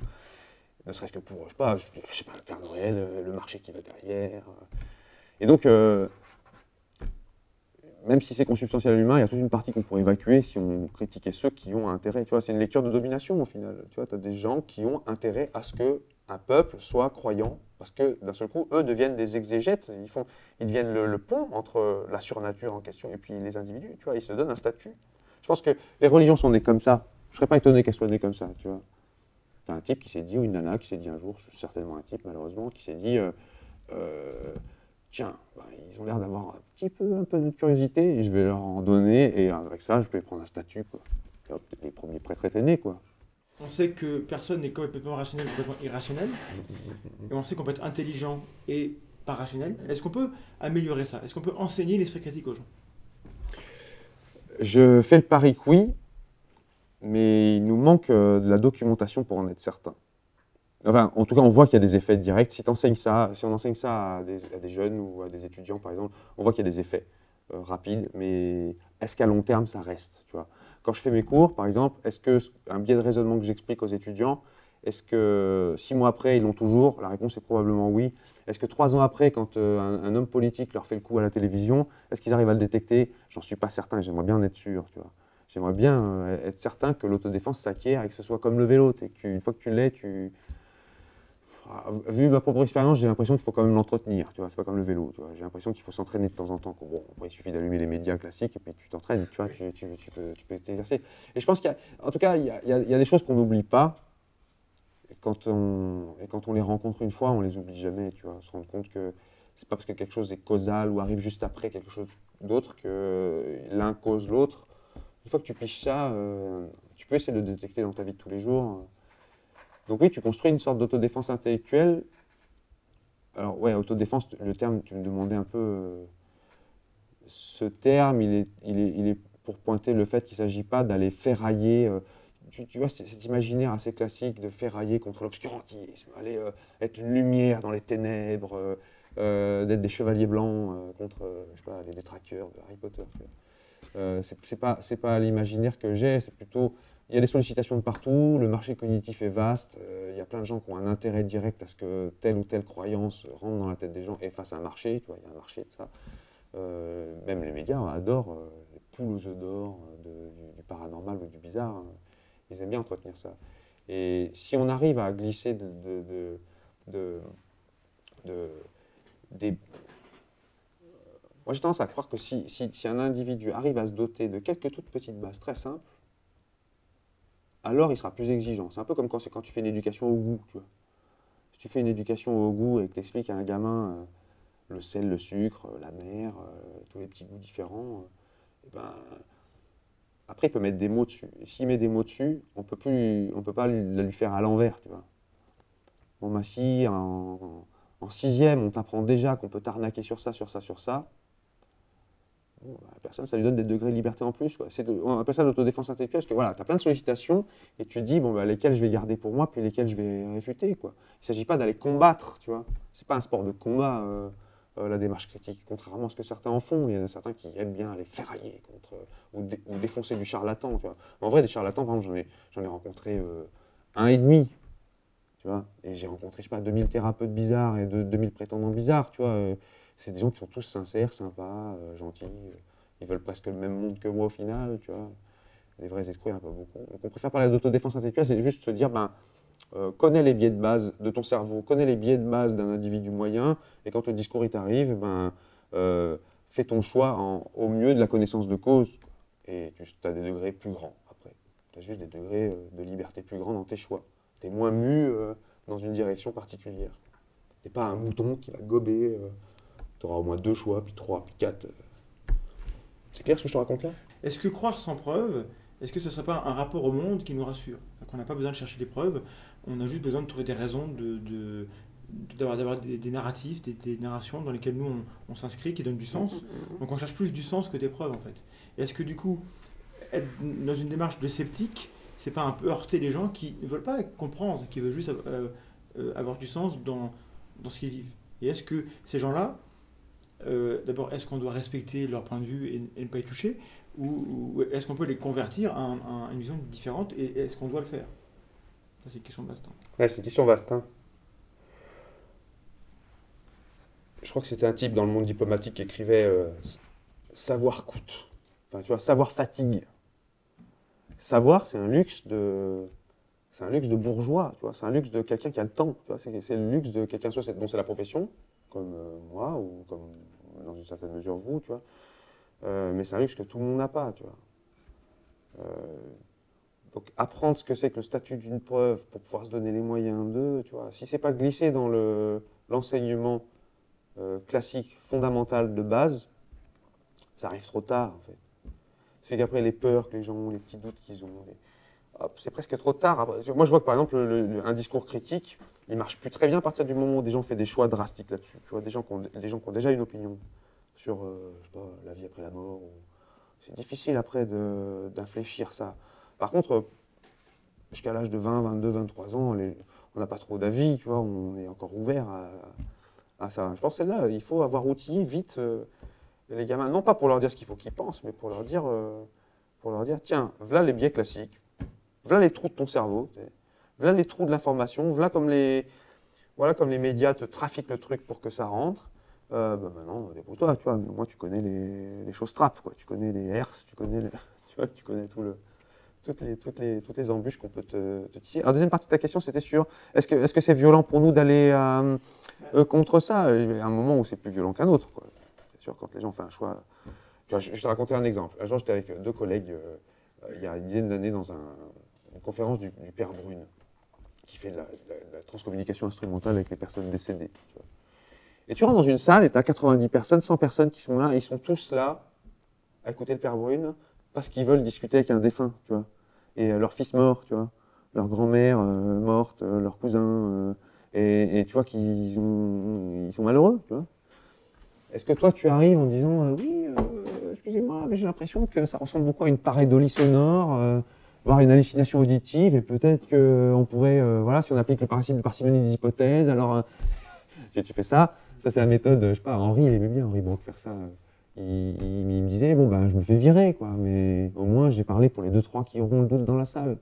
Ne serait-ce que pour, je sais pas, le Père Noël, le marché qui va derrière. Et donc, même si c'est consubstantiel à l'humain, il y a toute une partie qu'on pourrait évacuer si on critiquait ceux qui ont intérêt. Tu vois, c'est une lecture de domination au final. Tu vois, tu as des gens qui ont intérêt à ce qu'un peuple soit croyant, parce que d'un seul coup, eux deviennent des exégètes, ils deviennent le pont entre la surnature en question et puis les individus. Tu vois, ils se donnent un statut. Je pense que les religions sont nées comme ça. Je ne serais pas étonné qu'elles soient nées comme ça. Tu vois. Tu as un type qui s'est dit, ou une nana qui s'est dit un jour, certainement un type malheureusement, qui s'est dit tiens, ils ont l'air d'avoir un peu de curiosité, et je vais leur en donner, et avec ça, je peux prendre un statut, quoi. Les premiers prêtres étaient nés, quoi. On sait que personne n'est complètement rationnel ou complètement irrationnel, et on sait qu'on peut être intelligent et pas rationnel. Est-ce qu'on peut améliorer ça? Est-ce qu'on peut enseigner l'esprit critique aux gens? Je fais le pari que oui, mais il nous manque de la documentation pour en être certain. Enfin, en tout cas, on voit qu'il y a des effets directs. Si on enseigne ça à des jeunes ou à des étudiants, par exemple, on voit qu'il y a des effets rapides, mais est-ce qu'à long terme, ça reste, tu vois? Quand je fais mes cours, par exemple, est-ce qu'un biais de raisonnement que j'explique aux étudiants, est-ce que 6 mois après, ils l'ont toujours? La réponse est probablement oui. Est-ce que 3 ans après, quand un homme politique leur fait le coup à la télévision, est-ce qu'ils arrivent à le détecter? J'en suis pas certain, j'aimerais bien en être sûr, tu vois. J'aimerais bien être certain que l'autodéfense s'acquiert et que ce soit comme le vélo, une fois que tu l'es, vu ma propre expérience, j'ai l'impression qu'il faut quand même l'entretenir, tu vois, c'est pas comme le vélo, tu vois. J'ai l'impression qu'il faut s'entraîner de temps en temps. Bon, il suffit d'allumer les médias classiques et puis tu t'entraînes, tu vois, tu peux t'exercer. Et je pense qu'en tout cas, il y a des choses qu'on n'oublie pas, et quand on les rencontre une fois, on les oublie jamais, tu vois. On se rend compte que c'est pas parce que quelque chose est causal ou arrive juste après quelque chose d'autre que l'un cause l'autre. Une fois que tu piges ça, tu peux essayer de le détecter dans ta vie de tous les jours. Donc oui, tu construis une sorte d'autodéfense intellectuelle. Alors ouais, autodéfense, le terme, tu me demandais un peu... ce terme, il est pour pointer le fait qu'il ne s'agit pas d'aller ferrailler... tu vois, cet imaginaire assez classique de ferrailler contre l'obscurantisme, aller être une lumière dans les ténèbres, d'être des chevaliers blancs contre je sais pas, les détraqueurs de Harry Potter. C'est pas l'imaginaire que j'ai, c'est plutôt... Il y a des sollicitations de partout, le marché cognitif est vaste, il y a plein de gens qui ont un intérêt direct à ce que telle ou telle croyance rentre dans la tête des gens et fasse un marché, tu vois, il y a un marché de ça. Même les médias adorent les poules aux œufs d'or du paranormal ou du bizarre, ils aiment bien entretenir ça. Et si on arrive à glisser moi j'ai tendance à croire que si un individu arrive à se doter de quelques toutes petites bases très simples, alors il sera plus exigeant. C'est un peu comme quand tu fais une éducation au goût, tu vois. Si tu fais une éducation au goût et que tu expliques à un gamin le sel, le sucre, la mer, tous les petits goûts différents, après il peut mettre des mots dessus. Et s'il met des mots dessus, on peut pas lui faire à l'envers, tu vois. Bon, ma fille, en 6e, on t'apprend déjà qu'on peut t'arnaquer sur ça, sur ça, sur ça. Bon, la personne, ça lui donne des degrés de liberté en plus, quoi. On appelle ça l'autodéfense intellectuelle, parce que voilà, tu as plein de sollicitations, et tu te dis, bon, lesquelles je vais garder pour moi, puis lesquelles je vais réfuter, quoi. Il ne s'agit pas d'aller combattre, tu vois. C'est pas un sport de combat, la démarche critique, contrairement à ce que certains en font. Il y en a certains qui aiment bien aller ferrailler contre, ou défoncer du charlatan, tu vois. Mais en vrai, des charlatans, par exemple, j'en ai rencontré un et demi, tu vois. Et j'ai rencontré, je sais pas, 2000 thérapeutes bizarres et 2000 prétendants bizarres, tu vois. C'est des gens qui sont tous sincères, sympas, gentils. Ils veulent presque le même monde que moi au final, tu vois. Les vrais escrocs, il n'y en a pas beaucoup. Donc on préfère parler d'autodéfense intellectuelle, c'est juste se dire, connais les biais de base de ton cerveau, connais les biais de base d'un individu moyen, et quand le discours il t'arrive, fais ton choix au mieux de la connaissance de cause, et tu as des degrés plus grands après. Tu as juste des degrés de liberté plus grands dans tes choix. Tu es moins mu dans une direction particulière. Tu n'es pas un mouton qui va gober, tu auras au moins 2 choix, puis 3, puis 4. C'est clair ce que je te raconte là? Est-ce que croire sans preuve, est-ce que ce ne serait pas un rapport au monde qui nous rassure? Qu'on n'a pas besoin de chercher des preuves, on a juste besoin de trouver des raisons, d'avoir des narratifs, des narrations dans lesquelles nous on s'inscrit, qui donnent du sens. Donc on cherche plus du sens que des preuves en fait. Et est-ce que du coup, être dans une démarche de sceptique, c'est pas un peu heurter les gens qui ne veulent pas comprendre, qui veulent juste avoir du sens dans ce qu'ils vivent? Et est-ce que ces gens-là, d'abord, est-ce qu'on doit respecter leur point de vue et ne pas y toucher, ou est-ce qu'on peut les convertir à une vision différente, et est-ce qu'on doit le faire? Ça, c'est une question vaste. Ouais, c'est une question vaste. Je crois que c'était un type dans le monde diplomatique qui écrivait savoir coûte. Enfin, tu vois, savoir fatigue. Savoir, c'est un luxe de bourgeois, tu vois, c'est un luxe de quelqu'un qui a le temps, tu vois, c'est le luxe de quelqu'un dont c'est la profession, comme moi, ou comme dans une certaine mesure vous, tu vois. Mais c'est un luxe que tout le monde n'a pas, tu vois. Donc apprendre ce que c'est que le statut d'une preuve pour pouvoir se donner les moyens de, tu vois, si c'est pas glissé dans l'enseignement classique, fondamental de base, ça arrive trop tard, en fait. C'est qu'après, les peurs que les gens ont, les petits doutes qu'ils ont, c'est presque trop tard. Après, moi, je vois que, par exemple, un discours critique, il marche plus très bien à partir du moment où des gens ont fait des choix drastiques là-dessus. Tu vois, des gens qui ont déjà une opinion sur, je sais pas, la vie après la mort. C'est difficile, après, d'infléchir ça. Par contre, jusqu'à l'âge de 20, 22, 23 ans, on n'a pas trop d'avis, tu vois, on est encore ouvert à ça. Je pense que c'est là, il faut avoir outillé vite les gamins, non pas pour leur dire ce qu'il faut qu'ils pensent, mais pour leur dire, tiens, voilà les biais classiques, voilà les trous de ton cerveau, voilà les trous de l'information, voilà comme les médias te trafiquent le truc pour que ça rentre. Maintenant, débrouille-toi, tu vois, moi tu connais les choses trappes, quoi. Tu connais les herses, tu connais toutes les embûches qu'on peut te tisser. Alors, deuxième partie de ta question, c'était sur est-ce que c'est violent pour nous d'aller contre ça? Il y a un moment où c'est plus violent qu'un autre, quoi. C'est sûr, quand les gens ont fait un choix. Tu vois, je vais te raconter un exemple. Un jour, j'étais avec 2 collègues il y a une dizaine d'années dans une conférence du père Brune, qui fait de la transcommunication instrumentale avec les personnes décédées. Tu vois. Et tu rentres dans une salle et tu as 90 personnes, 100 personnes qui sont là, et ils sont tous là à écouter le père Brune parce qu'ils veulent discuter avec un défunt, tu vois. Et leur fils mort, tu vois, leur grand-mère morte, leur cousin, et tu vois qu'ils sont malheureux, tu vois. Est-ce que toi tu arrives en disant oui, excusez-moi, mais j'ai l'impression que ça ressemble beaucoup à une pareidolie sonore, voire une hallucination auditive, et peut-être qu'on pourrait, voilà, si on applique le principe de parcimonie des hypothèses, alors tu fais ça. Ça, c'est la méthode, je sais pas, Henri, il aimait bien, Henri Brock, faire ça. Il me disait, bon, ben, je me fais virer, quoi, mais au moins, j'ai parlé pour les 2-3 qui auront le doute dans la salle.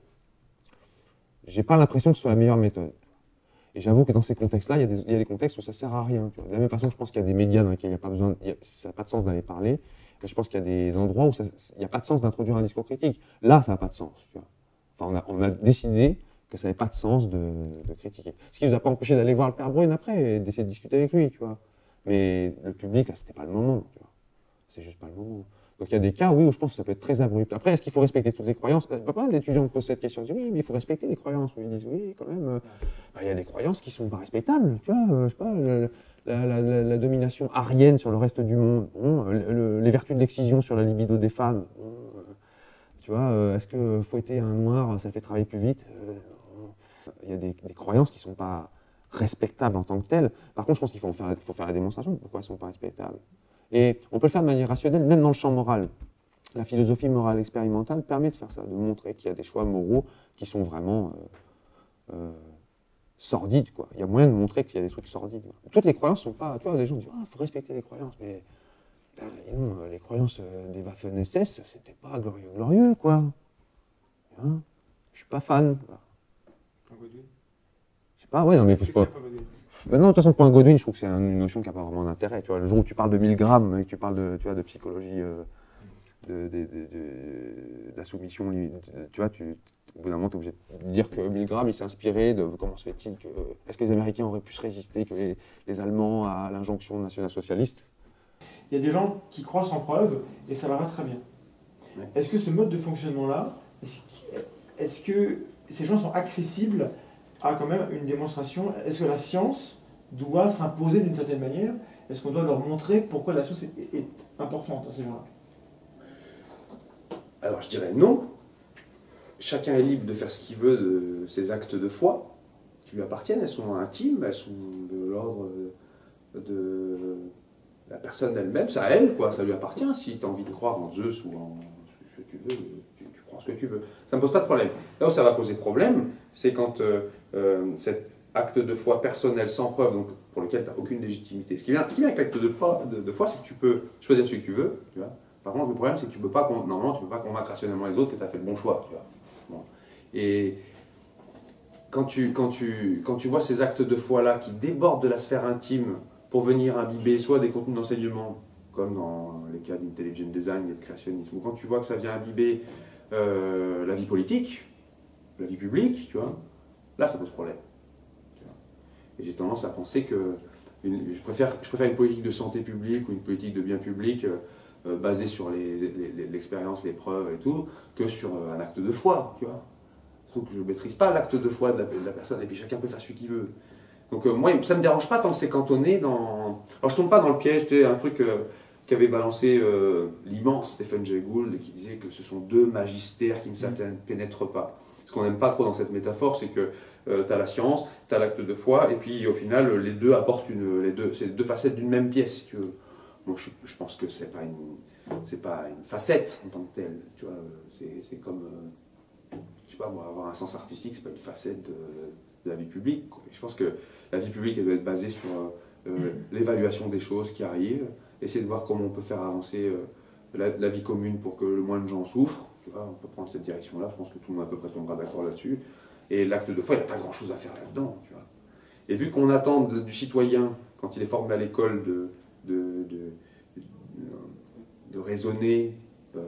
J'ai pas l'impression que ce soit la meilleure méthode. Et j'avoue que dans ces contextes-là, il y a des contextes où ça sert à rien. Tu vois. De la même façon, je pense qu'il y a des médias dans lesquels ça n'a pas de sens d'aller parler. Mais je pense qu'il y a des endroits où il n'y a pas de sens d'introduire un discours critique. Là, ça n'a pas de sens. Tu vois. Enfin, on a décidé que ça n'avait pas de sens de critiquer. Ce qui ne nous a pas empêché d'aller voir le père Brune après et d'essayer de discuter avec lui, tu vois. Mais le public, là, c'était pas le moment, tu vois. C'est juste pas le moment. Donc il y a des cas, oui, où je pense que ça peut être très abrupt. Après, est-ce qu'il faut respecter toutes les croyances? Pas mal d'étudiants me posent cette question, ils disent oui, mais il faut respecter les croyances. Ils disent oui, quand même. Il y a des croyances qui sont pas respectables, tu vois. Je sais pas, la domination arienne sur le reste du monde, bon, les vertus de l'excision sur la libido des femmes. Bon, tu vois, est-ce que fouetter un noir, ça fait travailler plus vite? Il y a des croyances qui ne sont pas respectables en tant que telles. Par contre, je pense qu'il faut faire la démonstration de pourquoi elles ne sont pas respectables. Et on peut le faire de manière rationnelle, même dans le champ moral. La philosophie morale expérimentale permet de faire ça, de montrer qu'il y a des choix moraux qui sont vraiment sordides, quoi. Il y a moyen de montrer qu'il y a des trucs sordides. Toutes les croyances ne sont pas... Tu vois, les gens disent « Ah, il faut respecter les croyances », mais non, les croyances des Waffen-SS, c'était pas glorieux, quoi. Hein, je suis pas fan. Je sais pas, ouais, non, mais faut pas... Ben non, de toute façon, point Godwin, je trouve que c'est une notion qui n'a pas vraiment d'intérêt. Tu vois, le jour où tu parles de 1000 grammes et que tu parles de psychologie de la soumission. Tu vois, au bout d'un moment, tu es obligé de dire que Milgram, il s'est inspiré de comment se fait-il que. Est-ce que les Américains auraient pu se résister que les Allemands à l'injonction national-socialiste? Il y a des gens qui croient sans preuve et ça leur va très bien. Ouais. Est-ce que ce mode de fonctionnement-là, est-ce que ces gens sont accessibles à quand même une démonstration? Est-ce que la science doit s'imposer d'une certaine manière? Est-ce qu'on doit leur montrer pourquoi la science est importante à ces gens-là? Alors je dirais non. Chacun est libre de faire ce qu'il veut de ses actes de foi qui lui appartiennent. Elles sont intimes, elles sont de l'ordre de la personne elle-même. C'est à elle, quoi. Ça lui appartient. Si tu as envie de croire en Zeus ou en ce que tu veux, tu crois en ce que tu veux. Ça ne me pose pas de problème. Là où ça va poser problème, c'est quand cet acte de foi personnel sans preuve, donc pour lequel tu n'as aucune légitimité. Ce qui vient avec l'acte de foi, c'est que tu peux choisir celui que tu veux. Tu vois. Par contre, le problème, c'est que tu peux pas, normalement, tu ne peux pas convaincre rationnellement les autres que tu as fait le bon choix. Tu vois. Bon. Et quand tu vois ces actes de foi-là qui débordent de la sphère intime pour venir imbiber soit des contenus d'enseignement, comme dans les cas d'intelligent design et de créationnisme, ou quand tu vois que ça vient imbiber la vie politique, la vie publique, tu vois, là, ça pose problème. Tu vois. Et j'ai tendance à penser que je préfère une politique de santé publique ou une politique de bien public basée sur l'expérience, les preuves et tout, que sur un acte de foi, tu vois. Sauf que je ne maîtrise pas l'acte de foi de la personne, et puis chacun peut faire ce qu'il veut. Donc moi, ça ne me dérange pas tant que c'est cantonné dans... Alors je tombe pas dans le piège, tu sais, un truc qu'avait balancé l'immense Stephen Jay Gould, qui disait que ce sont deux magistères qui ne s'interpénètrent pas. Ce qu'on n'aime pas trop dans cette métaphore, c'est que tu as la science, tu as l'acte de foi, et puis au final, les deux apportent c'est deux facettes d'une même pièce, si tu veux. Donc je pense que c'est pas une facette en tant que telle, tu vois, c'est comme, je sais pas moi, avoir un sens artistique, c'est pas une facette de la vie publique, quoi. Je pense que la vie publique, elle doit être basée sur l'évaluation des choses qui arrivent, essayer de voir comment on peut faire avancer la vie commune pour que le moins de gens souffrent, tu vois, on peut prendre cette direction-là, je pense que tout le monde à peu près tombera d'accord là-dessus, et l'acte de foi, il n'y a pas grand-chose à faire là-dedans, tu vois. Et vu qu'on attend du citoyen, quand il est formé à l'école, de raisonner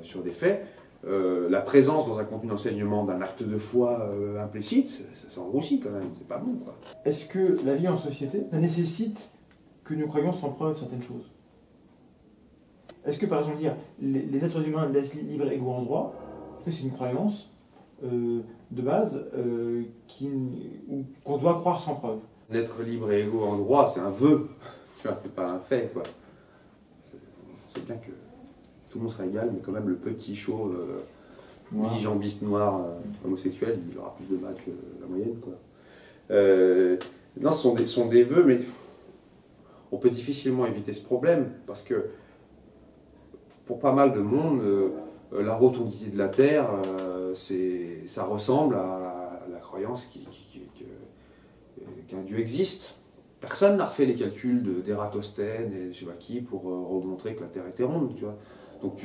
sur des faits, la présence dans un contenu d'enseignement d'un acte de foi implicite, ça s'enroussit quand même, c'est pas bon, quoi. Est-ce que la vie en société, ça nécessite que nous croyions sans preuve certaines choses? Est-ce que par exemple dire les êtres humains laissent libre et égaux en droit, est-ce que c'est une croyance de base qu'on doit croire sans preuve? D'être libre et égaux en droit, c'est un vœu, tu vois, c'est pas un fait, quoi. C'est bien que tout le monde sera égal, mais quand même le petit chauve, unijambiste noir, homosexuel, il aura plus de mal que la moyenne, quoi. Non, ce sont des vœux, mais on peut difficilement éviter ce problème, parce que pour pas mal de monde, la rotondité de la Terre, ça ressemble à la croyance qu'un Dieu existe. Personne n'a refait les calculs d'Ératosthène et je sais pas qui pour remontrer que la Terre était ronde, tu vois. Donc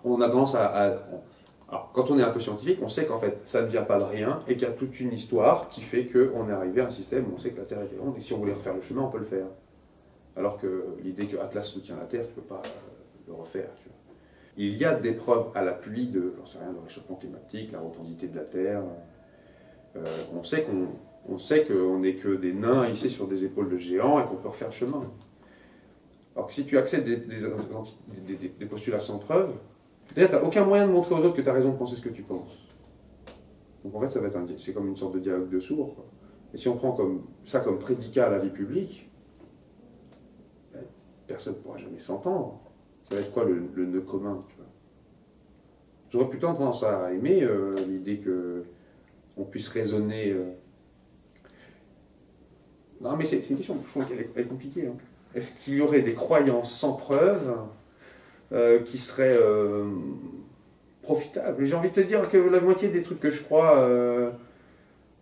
on a tendance alors, quand on est un peu scientifique, on sait qu'en fait, ça ne vient pas de rien et qu'il y a toute une histoire qui fait qu'on est arrivé à un système où on sait que la Terre était ronde et si on voulait refaire le chemin, on peut le faire. Alors que l'idée que Atlas soutient la Terre, tu ne peux pas le refaire, tu vois. Il y a des preuves à l'appui de, j'en sais rien, le réchauffement climatique, la rotondité de la Terre. On sait qu'on n'est que des nains hissés sur des épaules de géants et qu'on peut refaire le chemin. Alors que si tu acceptes des postulats sans preuve, déjà, tu n'as aucun moyen de montrer aux autres que tu as raison de penser ce que tu penses. Donc en fait, c'est comme une sorte de dialogue de sourds, quoi. Et si on prend ça comme prédicat à la vie publique, ben, personne ne pourra jamais s'entendre. Ça va être quoi le nœud commun, tu vois. J'aurais plutôt tendance à aimer l'idée qu'on puisse raisonner. Non, mais c'est une question, je trouve qu'elle est compliquée. Hein. Est-ce qu'il y aurait des croyances sans preuve qui seraient profitables? Et j'ai envie de te dire que la moitié des trucs que je crois,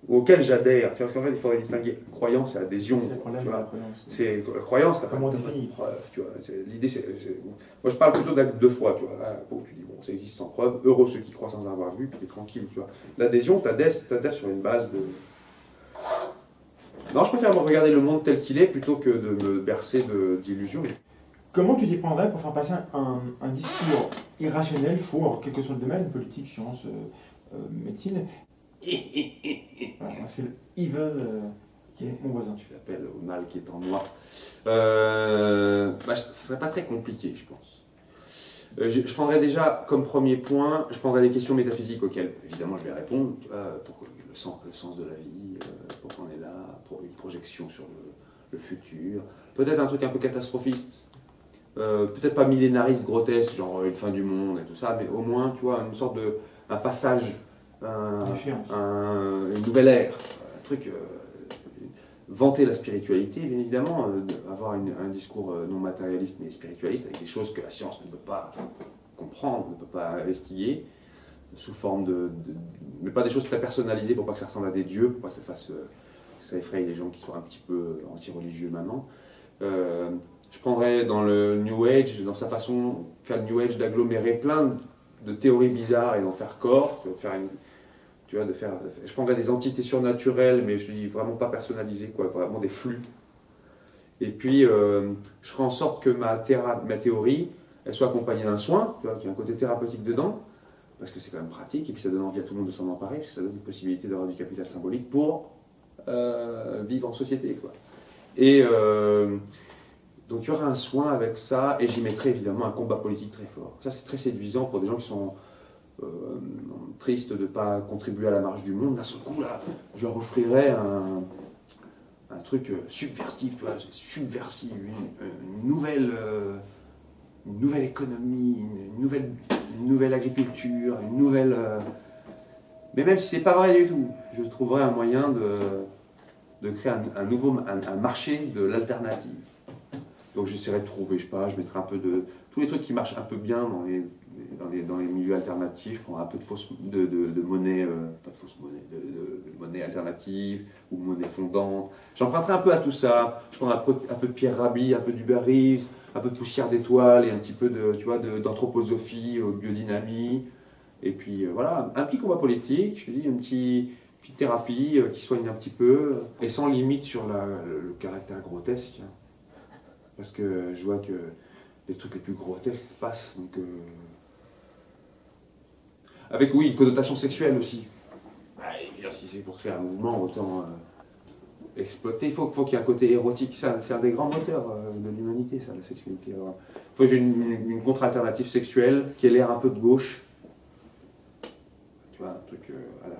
auxquels j'adhère, parce qu'en fait, il faudrait distinguer croyance et adhésion. C'est le problème de la croyance. C'est la croyance, t'as pas de preuve, tu vois. L'idée, moi, je parle plutôt d'acte de foi, tu vois. Là, tu dis, bon, ça existe sans preuve, heureux ceux qui croient sans avoir vu, puis t'es tranquille, tu vois. L'adhésion, t'adhères sur une base de... Non, je préfère regarder le monde tel qu'il est plutôt que de me bercer d'illusions. Comment tu t'y prendrais pour faire passer un discours irrationnel, faux, alors, quel que soit le domaine, politique, science, médecine. Voilà, c'est le evil qui est mon voisin. Tu fais appel au mal qui est en moi. Ce serait pas très compliqué, je pense. Je prendrais déjà comme premier point, je prendrais des questions métaphysiques auxquelles, évidemment, je vais répondre. Tu vois, le sens de la vie, pourquoi on est là, pour une projection sur le futur. Peut-être un truc un peu catastrophiste. Peut-être pas millénariste, grotesque, genre une fin du monde et tout ça, mais au moins, tu vois, une sorte de... un passage, une nouvelle ère, un truc... vanter la spiritualité, bien évidemment, avoir un discours non matérialiste mais spiritualiste, avec des choses que la science ne peut pas comprendre, ne peut pas investiguer, sous forme mais pas des choses très personnalisées pour pas que ça ressemble à des dieux, pour pas que ça effraie les gens qui sont un petit peu anti-religieux maintenant. Je prendrais dans le New Age, dans sa façon qu'a le New Age d'agglomérer plein de théories bizarres et d'en faire corps, je prendrais des entités surnaturelles, mais je dis vraiment pas personnalisées, quoi, vraiment des flux. Et puis, je ferai en sorte que ma théorie, elle soit accompagnée d'un soin, tu vois, qu'il y a un côté thérapeutique dedans, parce que c'est quand même pratique, et puis ça donne envie à tout le monde de s'en emparer, parce que ça donne une possibilité d'avoir du capital symbolique pour vivre en société, quoi. Et donc il y aura un soin avec ça, et j'y mettrai évidemment un combat politique très fort. Ça, c'est très séduisant pour des gens qui sont tristes de ne pas contribuer à la marche du monde. D'un seul coup, là, je leur offrirais un truc subversif, tu vois, subversif, une nouvelle économie, une nouvelle agriculture, une nouvelle... Mais même si c'est pas vrai du tout, je trouverais un moyen de créer un marché de l'alternative. Donc j'essaierai de trouver, je sais pas, je mettrai un peu de... Tous les trucs qui marchent un peu bien dans les milieux alternatifs, je prendrai un peu de monnaie, pas de fausse monnaie, de monnaie alternative ou monnaie fondante. J'emprunterai un peu à tout ça. Je prendrai un peu de Pierre Rabhi, un peu d'Hubert Reeves, un peu de poussière d'étoiles et un petit peu d'anthroposophie, biodynamie. Et puis voilà, un petit combat politique, je te dis, une petite thérapie qui soigne un petit peu, et sans limite sur le caractère grotesque. Hein. Parce que je vois que les trucs les plus grotesques passent, donc... Avec, oui, une connotation sexuelle aussi. Si c'est pour créer un mouvement, autant exploiter. Il faut qu'il y ait un côté érotique. C'est un des grands moteurs de l'humanité, ça, la sexualité. Il faut que j'ai une contre-alternative sexuelle qui ait l'air un peu de gauche. Tu vois, un truc à la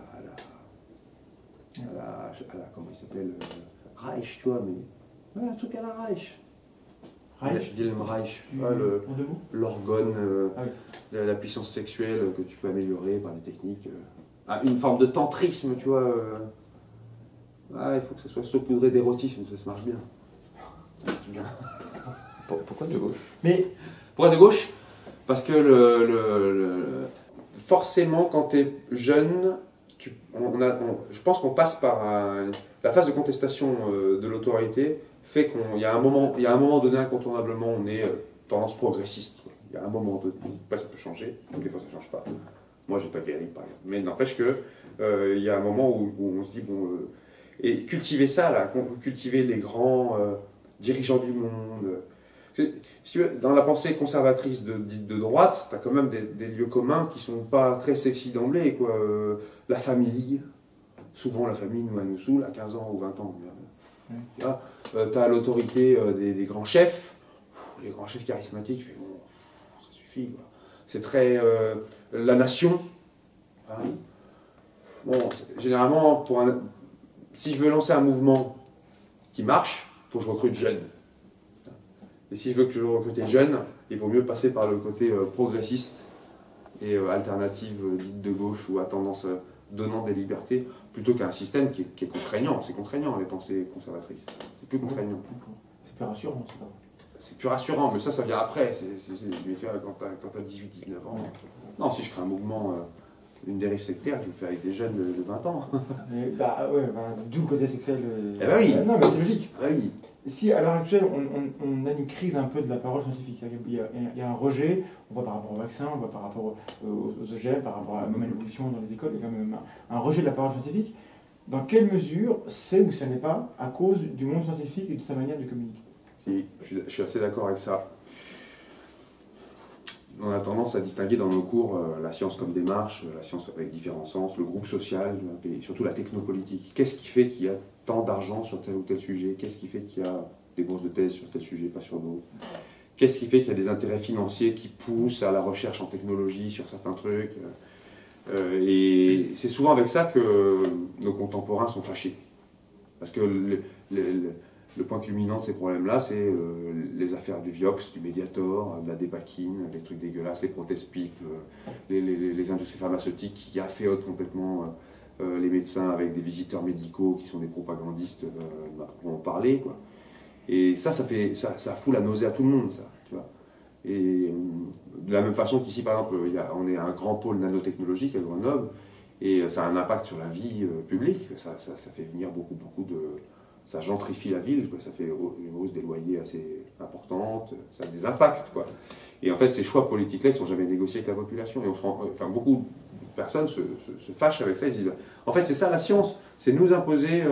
comment il s'appelle Reich, tu vois, mais... Ouais, un truc à la Reich. Wilhelm Reich, l'orgone, la puissance sexuelle que tu peux améliorer par des techniques. Une forme de tantrisme, tu vois. Il faut que ça soit saupoudré d'érotisme, ça marche bien. Pourquoi de gauche? Pourquoi de gauche? Parce que forcément, quand tu es jeune, je pense qu'on passe par la phase de contestation de l'autorité. Fait qu'il y a un moment donné, incontournablement, on est tendance progressiste. Il y a un moment donné, après ça peut changer, des fois ça ne change pas. Moi j'ai pas guéri par exemple. Mais n'empêche que il y a un moment où on se dit, et cultiver ça, là, cultiver les grands dirigeants du monde. Si tu veux, dans la pensée conservatrice dite de droite, tu as quand même des lieux communs qui sont pas très sexy d'emblée, quoi. La famille, souvent la famille nous saoule à 15 ans ou 20 ans. Tu as l'autorité des grands chefs, les grands chefs charismatiques, tu fais bon, ça suffit. Quoi. C'est très la nation. Hein. Bon, généralement, si je veux lancer un mouvement qui marche, il faut que je recrute jeunes. Et si je veux que je recrute jeunes, il vaut mieux passer par le côté progressiste et alternative dite de gauche ou à tendance donnant des libertés, plutôt qu'un système qui est contraignant. C'est contraignant, les pensées conservatrices. C'est plus contraignant. C'est plus rassurant, ça. C'est plus rassurant, mais ça vient après. Mais tu vois, quand tu as 18-19 ans. Non, si je crée un mouvement, une dérive sectaire, je le fais avec des jeunes de 20 ans. D'où le côté sexuel. Oui. Non, mais c'est logique. Oui. Si à l'heure actuelle, on a une crise un peu de la parole scientifique, il y a un rejet, on voit par rapport au vaccin, on voit par rapport aux OGM, par rapport à même à l'évolution dans les écoles, il y a quand même un rejet de la parole scientifique. Dans quelle mesure c'est ou ça n'est pas à cause du monde scientifique et de sa manière de communiquer? Je suis assez d'accord avec ça. on a tendance à distinguer dans nos cours la science comme démarche, la science avec différents sens, le groupe social, et surtout la technopolitique. Qu'est-ce qui fait qu'il y a tant d'argent sur tel ou tel sujet? Qu'est-ce qui fait qu'il y a des bourses de thèse sur tel sujet, pas sur d'autres? Qu'est-ce qui fait qu'il y a des intérêts financiers qui poussent à la recherche en technologie sur certains trucs? Et c'est souvent avec ça que nos contemporains sont fâchés. Parce que le point culminant de ces problèmes-là, c'est les affaires du Vioxx, du Mediator, de la Dépakine, les trucs dégueulasses, les Protest-PIP, les industries pharmaceutiques qui afféodent complètement les médecins avec des visiteurs médicaux qui sont des propagandistes pour en parler, quoi. Et ça fout la nausée à tout le monde, ça, tu vois. Et de la même façon qu'ici, par exemple, on est un grand pôle nanotechnologique à Grenoble, et ça a un impact sur la vie publique, ça fait venir beaucoup de... Ça gentrifie la ville, quoi. Ça fait une hausse des loyers assez importante, ça a des impacts, quoi. Et en fait, ces choix politiques-là, ils ne sont jamais négociés avec la population. Et beaucoup de personnes se fâchent avec ça, ils se disent, en fait, c'est ça la science, c'est nous imposer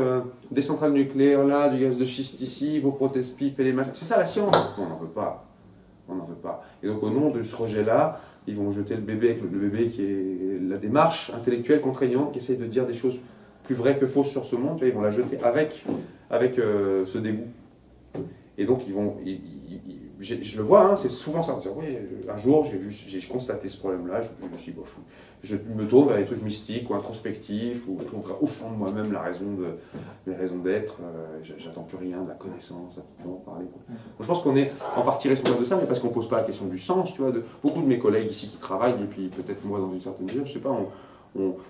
des centrales nucléaires là, du gaz de schiste ici, vos protest-pipes et les machins. C'est ça la science. On n'en veut pas. On n'en veut pas. Et donc, au nom de ce rejet-là, ils vont jeter le bébé qui est la démarche intellectuelle contraignante, qui essaie de dire des choses plus vraies que fausses sur ce monde. Ils vont la jeter avec ce dégoût. Et donc, je le vois, hein, c'est souvent ça. Oui, un jour, j'ai constaté ce problème-là, je me suis dit, bon, je me tourne vers des trucs mystiques ou introspectifs, ou je trouve au fond de moi-même mes raisons d'être. J'attends plus rien de la connaissance, à en parler. Donc, je pense qu'on est en partie responsable de ça, mais parce qu'on ne pose pas la question du sens. Tu vois, beaucoup de mes collègues ici qui travaillent, et puis peut-être moi dans une certaine mesure, je sais pas,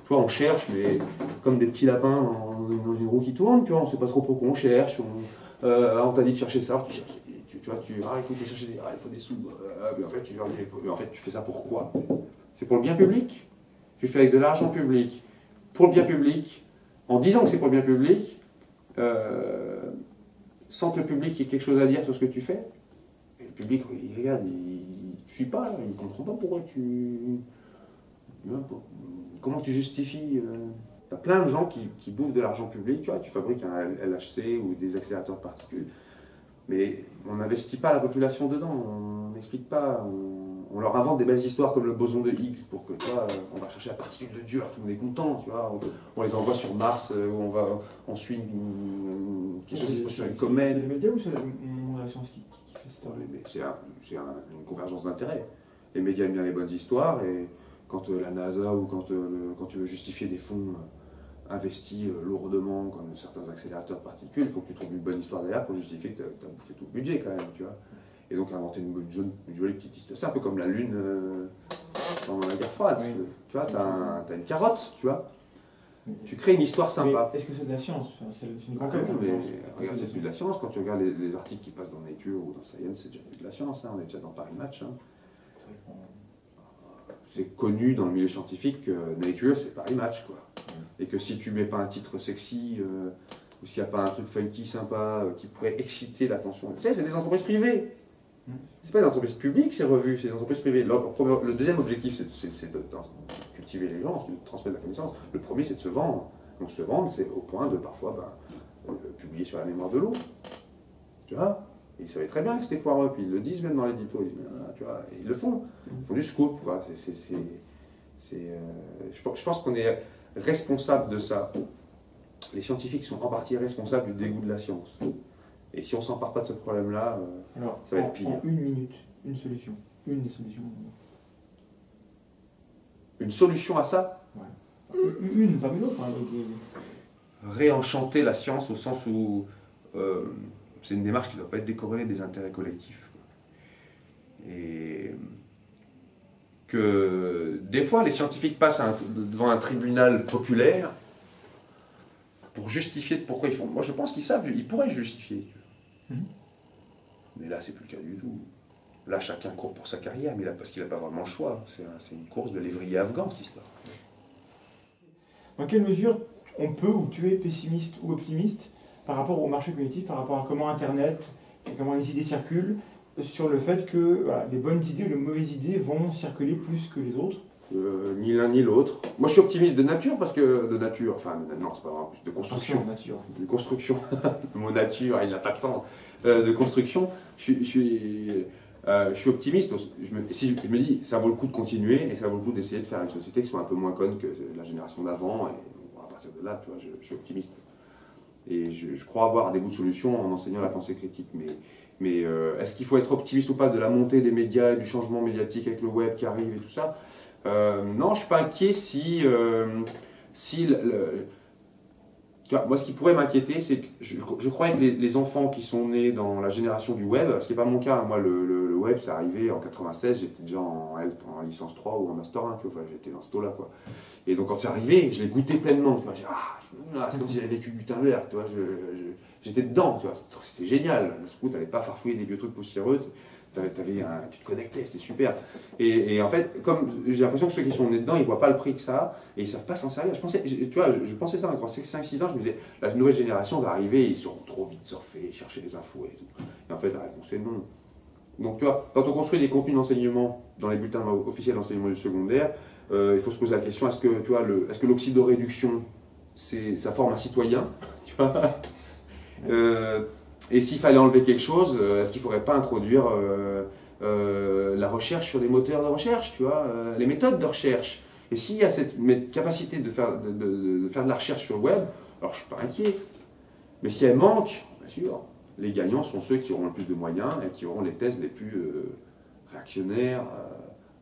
on cherche, mais comme des petits lapins dans une roue qui tourne, tu vois, on ne sait pas trop pourquoi on cherche. On t'a dit de chercher ça, tu cherches, il faut te chercher, il faut des sous. Mais en fait, tu fais ça pour quoi? C'est pour le bien public. Tu fais avec de l'argent public pour le bien public, en disant que c'est pour le bien public, sans que le public ait quelque chose à dire sur ce que tu fais. Et le public, il regarde, il ne suit pas, il ne comprend pas pourquoi comment tu justifies. Tu as plein de gens qui bouffent de l'argent public, tu vois, tu fabriques un LHC ou des accélérateurs de particules, mais on n'investit pas la population dedans, on n'explique pas, on leur invente des belles histoires comme le boson de Higgs pour que, tu vois, on va chercher la particule de Dieu, alors tout le monde est content, tu vois, on les envoie sur Mars, où on suit une comète. C'est les médias ou c'est la science qui fait cette histoire? C'est une convergence d'intérêts. Les médias aiment bien les bonnes histoires, et quand la NASA ou quand tu veux justifier des fonds investis lourdement comme certains accélérateurs de particules, il faut que tu trouves une bonne histoire derrière pour justifier que tu as bouffé tout le budget quand même, tu vois. Et donc inventer une jolie petite histoire. C'est un peu comme la Lune pendant la guerre froide. Oui. Tu vois, tu as une carotte, tu vois. Tu crées une histoire sympa. Est-ce que c'est de la science? C'est une conquête. Regarde, c'est plus de la science. Quand tu regardes les articles qui passent dans Nature ou dans Science, c'est déjà plus de la science. Hein. On est déjà dans Paris Match. Hein. C'est connu dans le milieu scientifique que Nature, c'est Paris Match, quoi. Et que si tu mets pas un titre sexy, ou s'il n'y a pas un truc funky, sympa, qui pourrait exciter l'attention. Tu sais, c'est des entreprises privées. C'est pas des entreprises publiques, ces revues, c'est des entreprises privées. Le deuxième objectif, c'est de cultiver les gens, de transmettre la connaissance. Le premier, c'est de se vendre. Donc se vendre, c'est au point de parfois publier sur la mémoire de l'eau. Tu vois? Ils savaient très bien que c'était foireux, puis ils le disent même dans l'édito, tu vois, ils le font. Ils font du scoop, quoi. Je pense qu'on est responsable de ça. Les scientifiques sont en partie responsables du dégoût de la science. Et si on ne s'empare pas de ce problème-là, ça va être pire. En une minute, une solution. Une des solutions. Une solution à ça? Ouais. Une, pas une autre. Hein, réenchanter la science au sens où c'est une démarche qui ne doit pas être décorrélée des intérêts collectifs. Et que des fois, les scientifiques passent devant un tribunal populaire pour justifier de pourquoi ils font. Moi, je pense qu'ils savent, ils pourraient justifier. Mais là, c'est plus le cas du tout. Là, chacun court pour sa carrière, mais là, parce qu'il n'a pas vraiment le choix. C'est une course de lévrier afghan, cette histoire. Dans quelle mesure on peut, ou tu es pessimiste ou optimiste par rapport au marché cognitif, par rapport à comment Internet et comment les idées circulent, sur le fait que voilà, les bonnes idées ou les mauvaises idées vont circuler plus que les autres? Ni l'un ni l'autre. Moi, je suis optimiste de nature, parce que de nature, enfin, non, c'est pas vraiment plus de construction. De construction. Le mot nature, il n'a pas de sens. De construction, je suis Je suis optimiste, si je me dis ça vaut le coup de continuer et ça vaut le coup d'essayer de faire une société qui soit un peu moins conne que la génération d'avant, et bon, à partir de là, tu vois, je suis optimiste. Et je crois avoir des bouts de solution en enseignant la pensée critique. Mais est-ce qu'il faut être optimiste ou pas de la montée des médias et du changement médiatique avec le web qui arrive et tout ça? Non, je ne suis pas inquiet si tu vois, moi, ce qui pourrait m'inquiéter, c'est que je croyais que les enfants qui sont nés dans la génération du web, ce qui n'est pas mon cas, moi, le web, c'est arrivé en 96, j'étais déjà en licence 3 ou en master 1, tu vois, enfin, j'étais dans ce taux-là, quoi. Et donc, quand c'est arrivé, je l'ai goûté pleinement, tu vois, c'est comme si j'avais vécu du temps vert, tu vois, j'étais dedans, tu vois, c'était génial. Ce coup, tu n'allais pas farfouiller des vieux trucs poussiéreux, tu te connectais, c'était super. Et en fait, comme j'ai l'impression que ceux qui sont nés dedans, ils ne voient pas le prix que ça a et ils ne savent pas s'en servir. Je pensais ça quand 5-6 ans, je me disais, la nouvelle génération va arriver, ils seront trop vite surfer, chercher des infos et tout. Et en fait, la réponse est non. Donc tu vois, quand on construit des contenus d'enseignement dans les bulletins officiels d'enseignement du secondaire, il faut se poser la question, est-ce que l'oxydoréduction, ça forme un citoyen, tu vois et s'il fallait enlever quelque chose, est-ce qu'il ne faudrait pas introduire la recherche sur des moteurs de recherche, tu vois, les méthodes de recherche? Et s'il y a cette capacité de faire de la recherche sur le web, alors je ne suis pas inquiet. Mais si elle manque, bien sûr, les gagnants sont ceux qui auront le plus de moyens et qui auront les thèses les plus réactionnaires,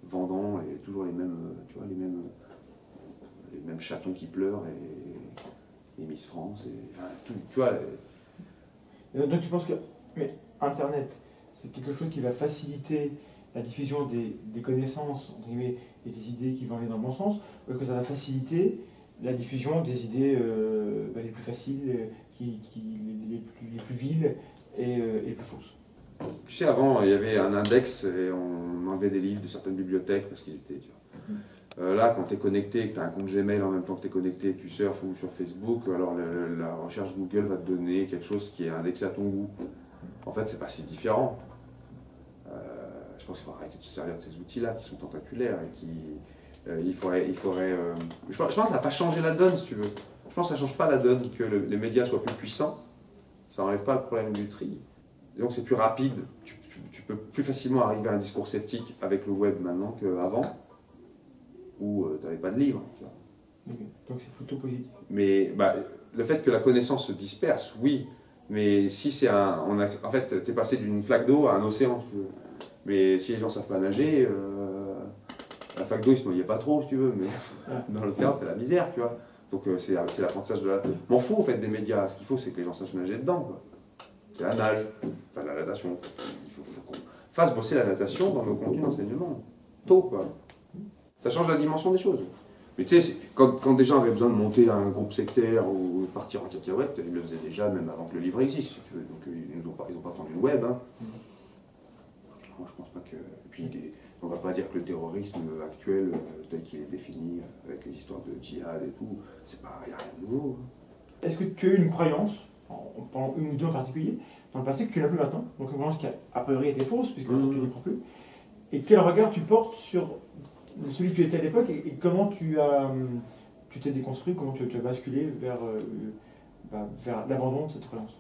vendant toujours les mêmes, tu vois, les mêmes chatons qui pleurent et Miss France, enfin, tout, tu vois. Donc tu penses que Internet, c'est quelque chose qui va faciliter la diffusion des connaissances, entre guillemets, et des idées qui vont aller dans le bon sens, ou que ça va faciliter la diffusion des idées les plus faciles, les plus viles et les plus fausses? Tu sais, avant, il y avait un index et on enlevait des livres de certaines bibliothèques parce qu'ils étaient... Tu vois. Là, quand tu es connecté, que tu as un compte Gmail en même temps que tu es connecté, que tu surfes ou sur Facebook, alors la recherche Google va te donner quelque chose qui est indexé à ton goût. En fait, c'est pas si différent. Je pense qu'il faut arrêter de se servir de ces outils-là qui sont tentaculaires et qui... je pense que ça n'a pas changé la donne, si tu veux. Je pense que ça ne change pas la donne que les médias soient plus puissants. Ça n'enlève pas le problème du tri. Donc c'est plus rapide. Tu peux plus facilement arriver à un discours sceptique avec le web maintenant qu'avant, où tu n'avais pas de livre. Tu vois. Okay. Donc c'est plutôt positif. Mais le fait que la connaissance se disperse, oui. Mais si c'est en fait, tu es passé d'une flaque d'eau à un océan. Si tu veux. Mais si les gens ne savent pas nager, la flaque d'eau, ils ne se noyaient pas trop, si tu veux. Mais dans l'océan, c'est la misère, tu vois. Donc c'est l'apprentissage de la... M'en fous, en fait, des médias. Ce qu'il faut, c'est que les gens sachent nager dedans, quoi. C'est la nage, enfin la natation. Il faut qu'on fasse bosser la natation dans nos contenus d'enseignement. Tôt, quoi. Ça change la dimension des choses. Mais tu sais, quand des gens avaient besoin de monter un groupe sectaire ou de partir en cacahuète, ils le faisaient déjà même avant que le livre existe, si tu veux. Donc ils n'ont pas attendu le web. Hein. Moi, je pense pas que... Et puis, on ne va pas dire que le terrorisme actuel, tel qu'il est défini, avec les histoires de djihad et tout, c'est pas, il n'y a rien de nouveau. Hein. Est-ce que tu as eu une croyance, pendant une ou deux en particulier, dans le passé, que tu n'as plus maintenant, donc une croyance qui a priori était fausse, puisque maintenant tu n'y crois plus, et quel regard tu portes sur celui que tu étais à l'époque, et comment tu t'es déconstruit, comment tu as basculé vers l'abandon de cette croyance?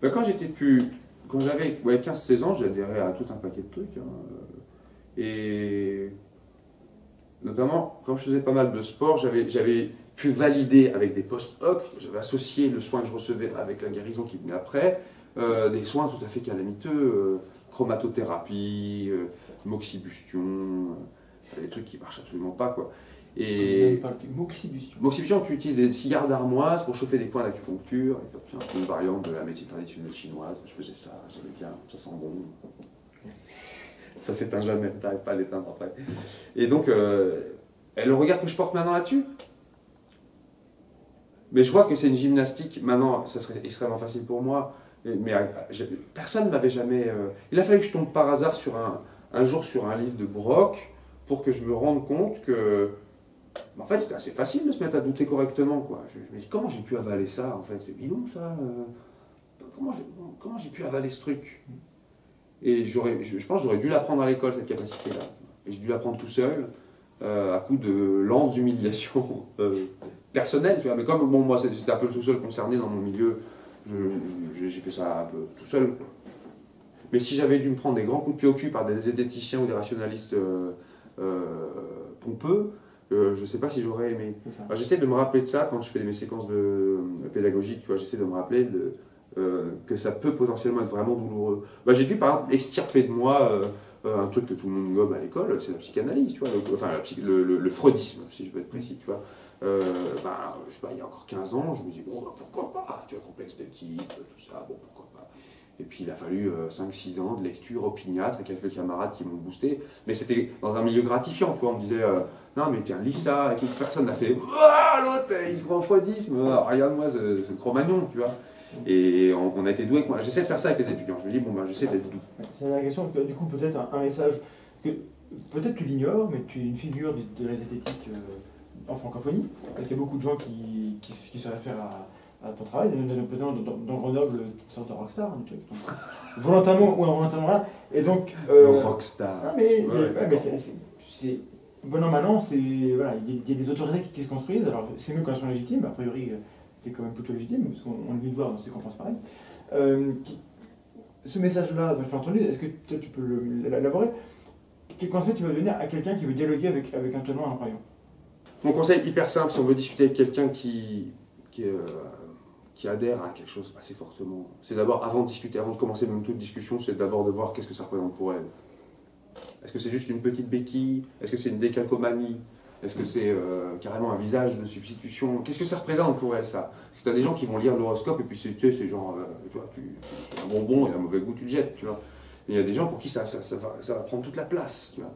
Quand j'avais 15-16 ans, j'adhérais à tout un paquet de trucs. Hein. Et notamment, quand je faisais pas mal de sport, j'avais pu valider avec des post-hoc, j'avais associé le soin que je recevais avec la guérison qui venait après, des soins tout à fait calamiteux, chromatothérapie, moxibustion, des trucs qui marchent absolument pas, quoi. Et moxibustion, tu utilises des cigares d'armoise pour chauffer des points d'acupuncture, et tu obtiens une variante de la médecine traditionnelle chinoise. Je faisais ça, j'aimais bien, ça sent bon. Ça s'éteint jamais, t'arrives pas à l'éteindre après. Et donc, et le regard que je porte maintenant là-dessus, mais je vois que c'est une gymnastique, maintenant, ça serait extrêmement facile pour moi, mais personne ne m'avait jamais... il a fallu que je tombe par hasard un jour sur un livre de Brock pour que je me rende compte que... En fait, c'était assez facile de se mettre à douter correctement, quoi. Je me dis, comment j'ai pu avaler ça, en fait? C'est bidon, ça. Comment j'ai pu avaler ce truc? Et je pense que j'aurais dû l'apprendre à l'école, cette capacité-là. Et j'ai dû l'apprendre tout seul, à coup de lentes humiliations personnelles, tu vois. Mais comme, bon, moi, j'étais un peu tout seul concerné dans mon milieu, j'ai fait ça un peu tout seul, quoi. Mais si j'avais dû me prendre des grands coups de pied au cul par des zététiciens ou des rationalistes pompeux, je ne sais pas si j'aurais aimé. Enfin, j'essaie de me rappeler de ça quand je fais mes séquences pédagogiques, j'essaie de me rappeler que ça peut potentiellement être vraiment douloureux. J'ai dû par exemple extirper de moi un truc que tout le monde gobe à l'école, c'est la psychanalyse, tu vois, enfin le freudisme, si je veux être précis, tu vois. Je sais pas, il y a encore 15 ans, je me dis, bon, pourquoi pas, tu vois, complexe de type, tout ça, bon, pourquoi pas. Et puis il a fallu 5-6 ans de lecture opiniâtre et quelques camarades qui m'ont boosté. Mais c'était dans un milieu gratifiant, tu vois, on me disait, non mais tiens, lis ça, et toute personne n'a fait, ah, l'autre, il croit en freudisme, regarde-moi ce Cro-Magnon, tu vois. Et on a été doués avec moi. J'essaie de faire ça avec les étudiants, je me dis, bon, j'essaie d'être doux. C'est la question, du coup, peut-être un message que peut-être tu l'ignores, mais tu es une figure de la zététique en francophonie. Il y a beaucoup de gens qui se réfèrent à ton travail, notamment dans Grenoble, une sorte de rockstar, hein, volontairement ou involontairement là. Et donc. Rockstar. Non, mais c'est. Bon an, maintenant, voilà, il y a des autorités qui se construisent. Alors, c'est mieux quand elles sont légitimes. A priori, tu es quand même plutôt légitime, parce qu'on est venu te voir dans ces conférences pareilles. Ce message-là, dont je l'ai entendu, est-ce que peut-être tu peux l'élaborer? Quel conseil tu vas donner à quelqu'un qui veut dialoguer avec un tenant, un croyant? Mon conseil hyper simple, si on veut discuter avec quelqu'un qui adhère à quelque chose assez fortement, c'est d'abord, avant de discuter, avant de commencer même toute discussion, c'est d'abord de voir qu'est-ce que ça représente pour elle. Est-ce que c'est juste une petite béquille? Est-ce que c'est une décalcomanie? Est-ce que c'est carrément un visage de substitution? Qu'est-ce que ça représente pour elle, ça? Parce que tu as des gens qui vont lire l'horoscope et puis tu sais, c'est genre, tu vois, un bonbon et un mauvais goût, tu le jettes, tu vois. Mais il y a des gens pour qui ça va prendre toute la place, tu vois.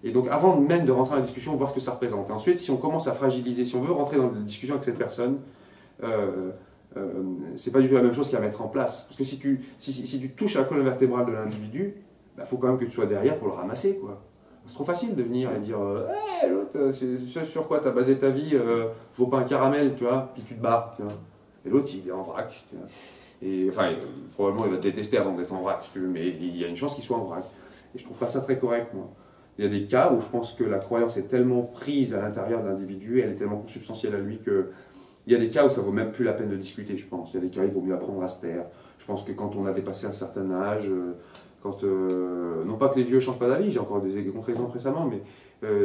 Et donc, avant même de rentrer dans la discussion, voir ce que ça représente. Et ensuite, si on commence à fragiliser, si on veut rentrer dans une discussion avec cette personne, c'est pas du tout la même chose qu'à mettre en place. Parce que si tu touches à la colonne vertébrale de l'individu, il faut quand même que tu sois derrière pour le ramasser, quoi. C'est trop facile de venir et dire hey, l'autre, c'est sur quoi tu as basé ta vie, vaut pas un caramel, tu vois, puis tu te barres, tu vois. Et l'autre, il est en vrac, tu vois. Et enfin, probablement, il va te détester avant d'être en vrac, si tu veux, mais il y a une chance qu'il soit en vrac. Et je trouve pas ça très correct, moi. Il y a des cas où je pense que la croyance est tellement prise à l'intérieur de l'individu, elle est tellement consubstantielle à lui que il y a des cas où ça vaut même plus la peine de discuter, je pense. Il y a des cas où il vaut mieux apprendre à se taire. Je pense que quand on a dépassé un certain âge, non pas que les vieux ne changent pas d'avis, j'ai encore des contre-exemples récemment, mais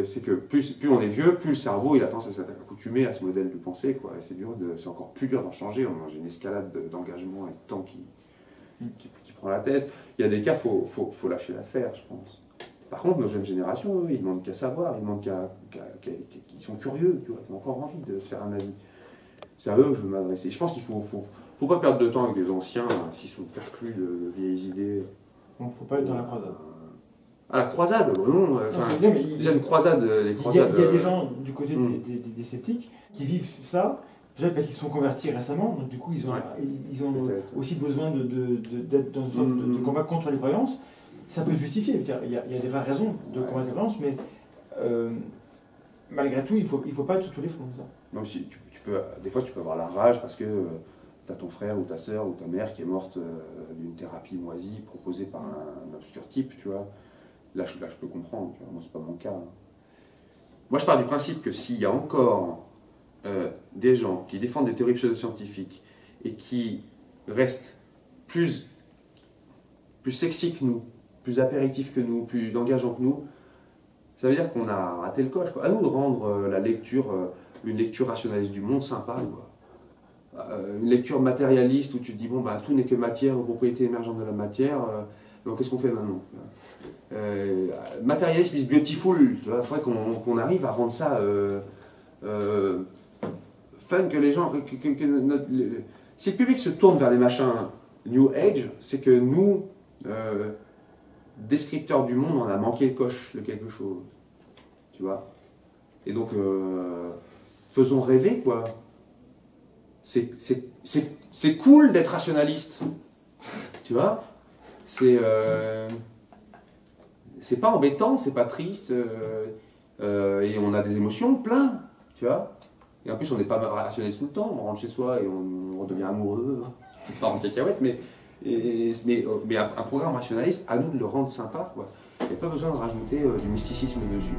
c'est que plus on est vieux, plus le cerveau il a tendance à s'accoutumer à ce modèle de pensée, quoi. Et c'est encore plus dur d'en changer. J'ai une escalade d'engagement et de temps qui prend la tête. Il y a des cas, faut lâcher l'affaire, je pense. Par contre, nos jeunes générations, eux, ils demandent qu'à savoir, ils demandent qu'ils sont curieux, tu vois, ils ont encore envie de se faire un avis. C'est à eux que je veux m'adresser. Je pense qu'il faut pas perdre de temps avec des anciens, s'ils sont perclus de vieilles idées. Donc, faut pas être dans la croisade. À la croisade, non. Déjà une croisade, les croisades. Il y a des gens du côté des sceptiques qui vivent ça, peut-être parce qu'ils se sont convertis récemment, donc du coup ils ont aussi besoin d'être dans une sorte de combat contre les croyances. Ça peut se justifier, il y a des vraies raisons de combattre les croyances, mais malgré tout, il faut pas être sur tous les fronts. Ça. Donc, des fois tu peux avoir la rage parce que tu as ton frère ou ta soeur ou ta mère qui est morte d'une thérapie moisie proposée par un obscur type, tu vois. Là, je peux comprendre, tu vois. Moi, c'est pas mon cas. Hein. Moi, je pars du principe que s'il y a encore des gens qui défendent des théories pseudo-scientifiques et qui restent plus sexy que nous, plus apéritifs que nous, plus engageants que nous, ça veut dire qu'on a raté le coche, quoi. À nous de rendre la lecture, une lecture rationaliste du monde sympa, quoi. Une lecture matérialiste où tu te dis, bon, tout n'est que matière, aux propriétés émergentes de la matière, donc qu'est-ce qu'on fait maintenant? Matérialiste is beautiful, tu vois, il faudrait qu'on arrive à rendre ça fun, que les gens. Si le public se tourne vers les machins New Age, c'est que nous, descripteurs du monde, on a manqué le coche de quelque chose, tu vois. Et donc, faisons rêver, quoi. C'est cool d'être rationaliste, tu vois. C'est pas embêtant, c'est pas triste, et on a des émotions plein, tu vois. Et en plus, on n'est pas rationnaliste tout le temps, on rentre chez soi et on devient amoureux, pas en cacahuète, mais un programme rationaliste, à nous de le rendre sympa, quoi. Il n'y a pas besoin de rajouter du mysticisme dessus.